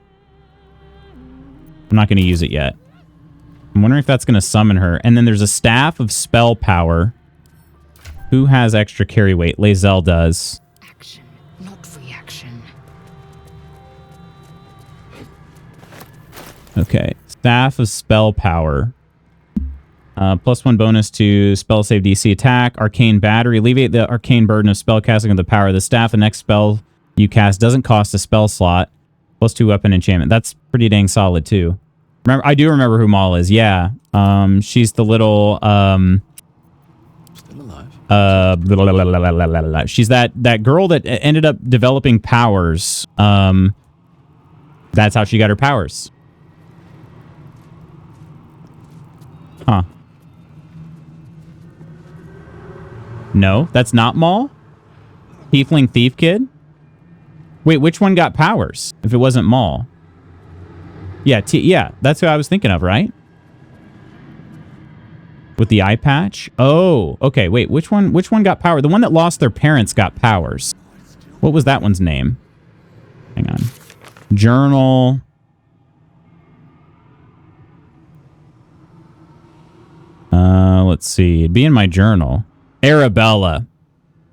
Speaker 1: I'm not going to use it yet. I'm wondering if that's going to summon her. And then there's a staff of spell power. Who has extra carry weight? Lae'zel does.
Speaker 9: Action, not reaction.
Speaker 1: Okay. Staff of spell power. +1 bonus to spell save DC attack. Arcane battery. Alleviate the arcane burden of spell casting of the power. The staff, the next spell you cast, doesn't cost a spell slot. +2 weapon enchantment. That's pretty dang solid too. Remember, I do remember who Maul is. Yeah. She's the little
Speaker 6: Still alive.
Speaker 1: She's that girl that ended up developing powers. That's how she got her powers. Huh. No, that's not Maul? Tiefling Thief Kid? Wait, which one got powers? If it wasn't Maul. Yeah, yeah, that's who I was thinking of, right? With the eye patch? Oh, okay, wait, which one got power? The one that lost their parents got powers. What was that one's name? Hang on. Journal. Let's see. It'd be in my journal. Arabella.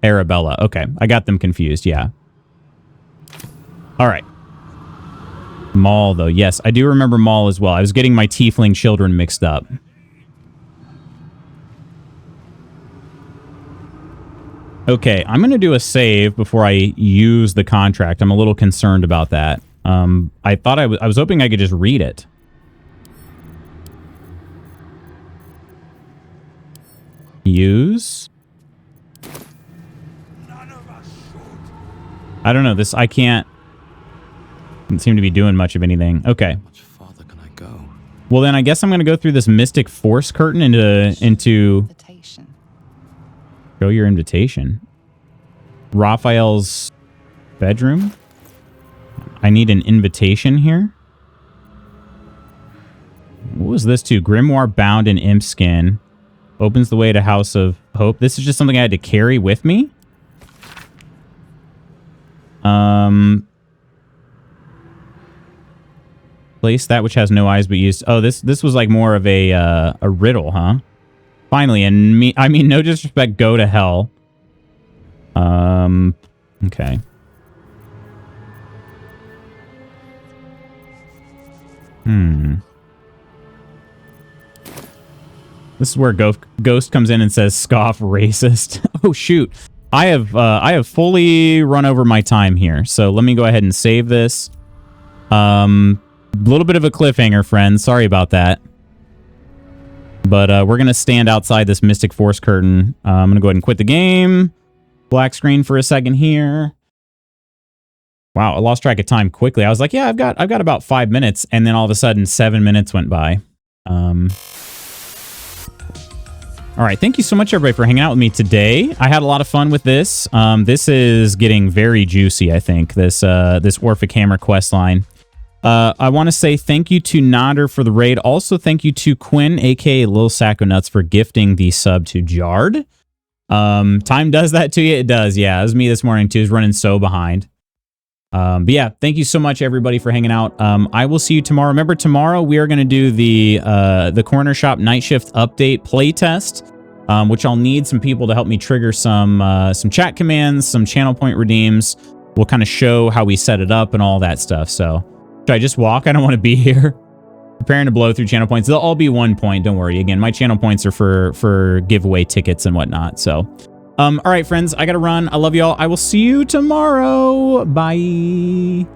Speaker 1: Arabella. Okay, I got them confused, yeah. All right. Maul, though. Yes, I do remember Maul as well. I was getting my tiefling children mixed up. Okay, I'm going to do a save before I use the contract. I'm a little concerned about that. I thought I was hoping I could just read it. Use. I don't know. This, I can't. Doesn't seem to be doing much of anything. Okay.
Speaker 6: Much farther can I go?
Speaker 1: Well, then I guess I'm going to go through this mystic force curtain into show your invitation. Raphael's bedroom. I need an invitation here. What was this to? Grimoire bound in imp skin. Opens the way to House of Hope. This is just something I had to carry with me. Place that which has no eyes but used. Oh, this was like more of a riddle, huh? Finally, and I mean no disrespect, go to hell. Okay. This is where Ghost comes in and says, "Scoff, racist." Oh shoot, I have fully run over my time here. So let me go ahead and save this. A little bit of a cliffhanger, friends. Sorry about that. But we're gonna stand outside this Mystic Force curtain. I'm gonna go ahead and quit the game. Black screen for a second here. Wow, I lost track of time quickly. I was like, yeah, I've got about 5 minutes, and then all of a sudden 7 minutes went by. All right, thank you so much, everybody, for hanging out with me today. I had a lot of fun with this. This is getting very juicy, I think, this Orphic Hammer questline. I want to say thank you to Nodder for the raid. Also, thank you to Quinn, a.k.a. Lil Sacco Nuts, for gifting the sub to Jard. Time does that to you? It does, yeah. It was me this morning, too. It's running so behind. But yeah, thank you so much, everybody, for hanging out. I will see you tomorrow. Remember, tomorrow we are going to do the Corner Shop Night Shift Update playtest, which I'll need some people to help me trigger some chat commands, some channel point redeems. We'll kind of show how we set it up and all that stuff. So, should I just walk? I don't want to be here. Preparing to blow through channel points. They'll all be 1 point. Don't worry. Again, my channel points are for giveaway tickets and whatnot. So, all right, friends, I got to run. I love y'all. I will see you tomorrow. Bye.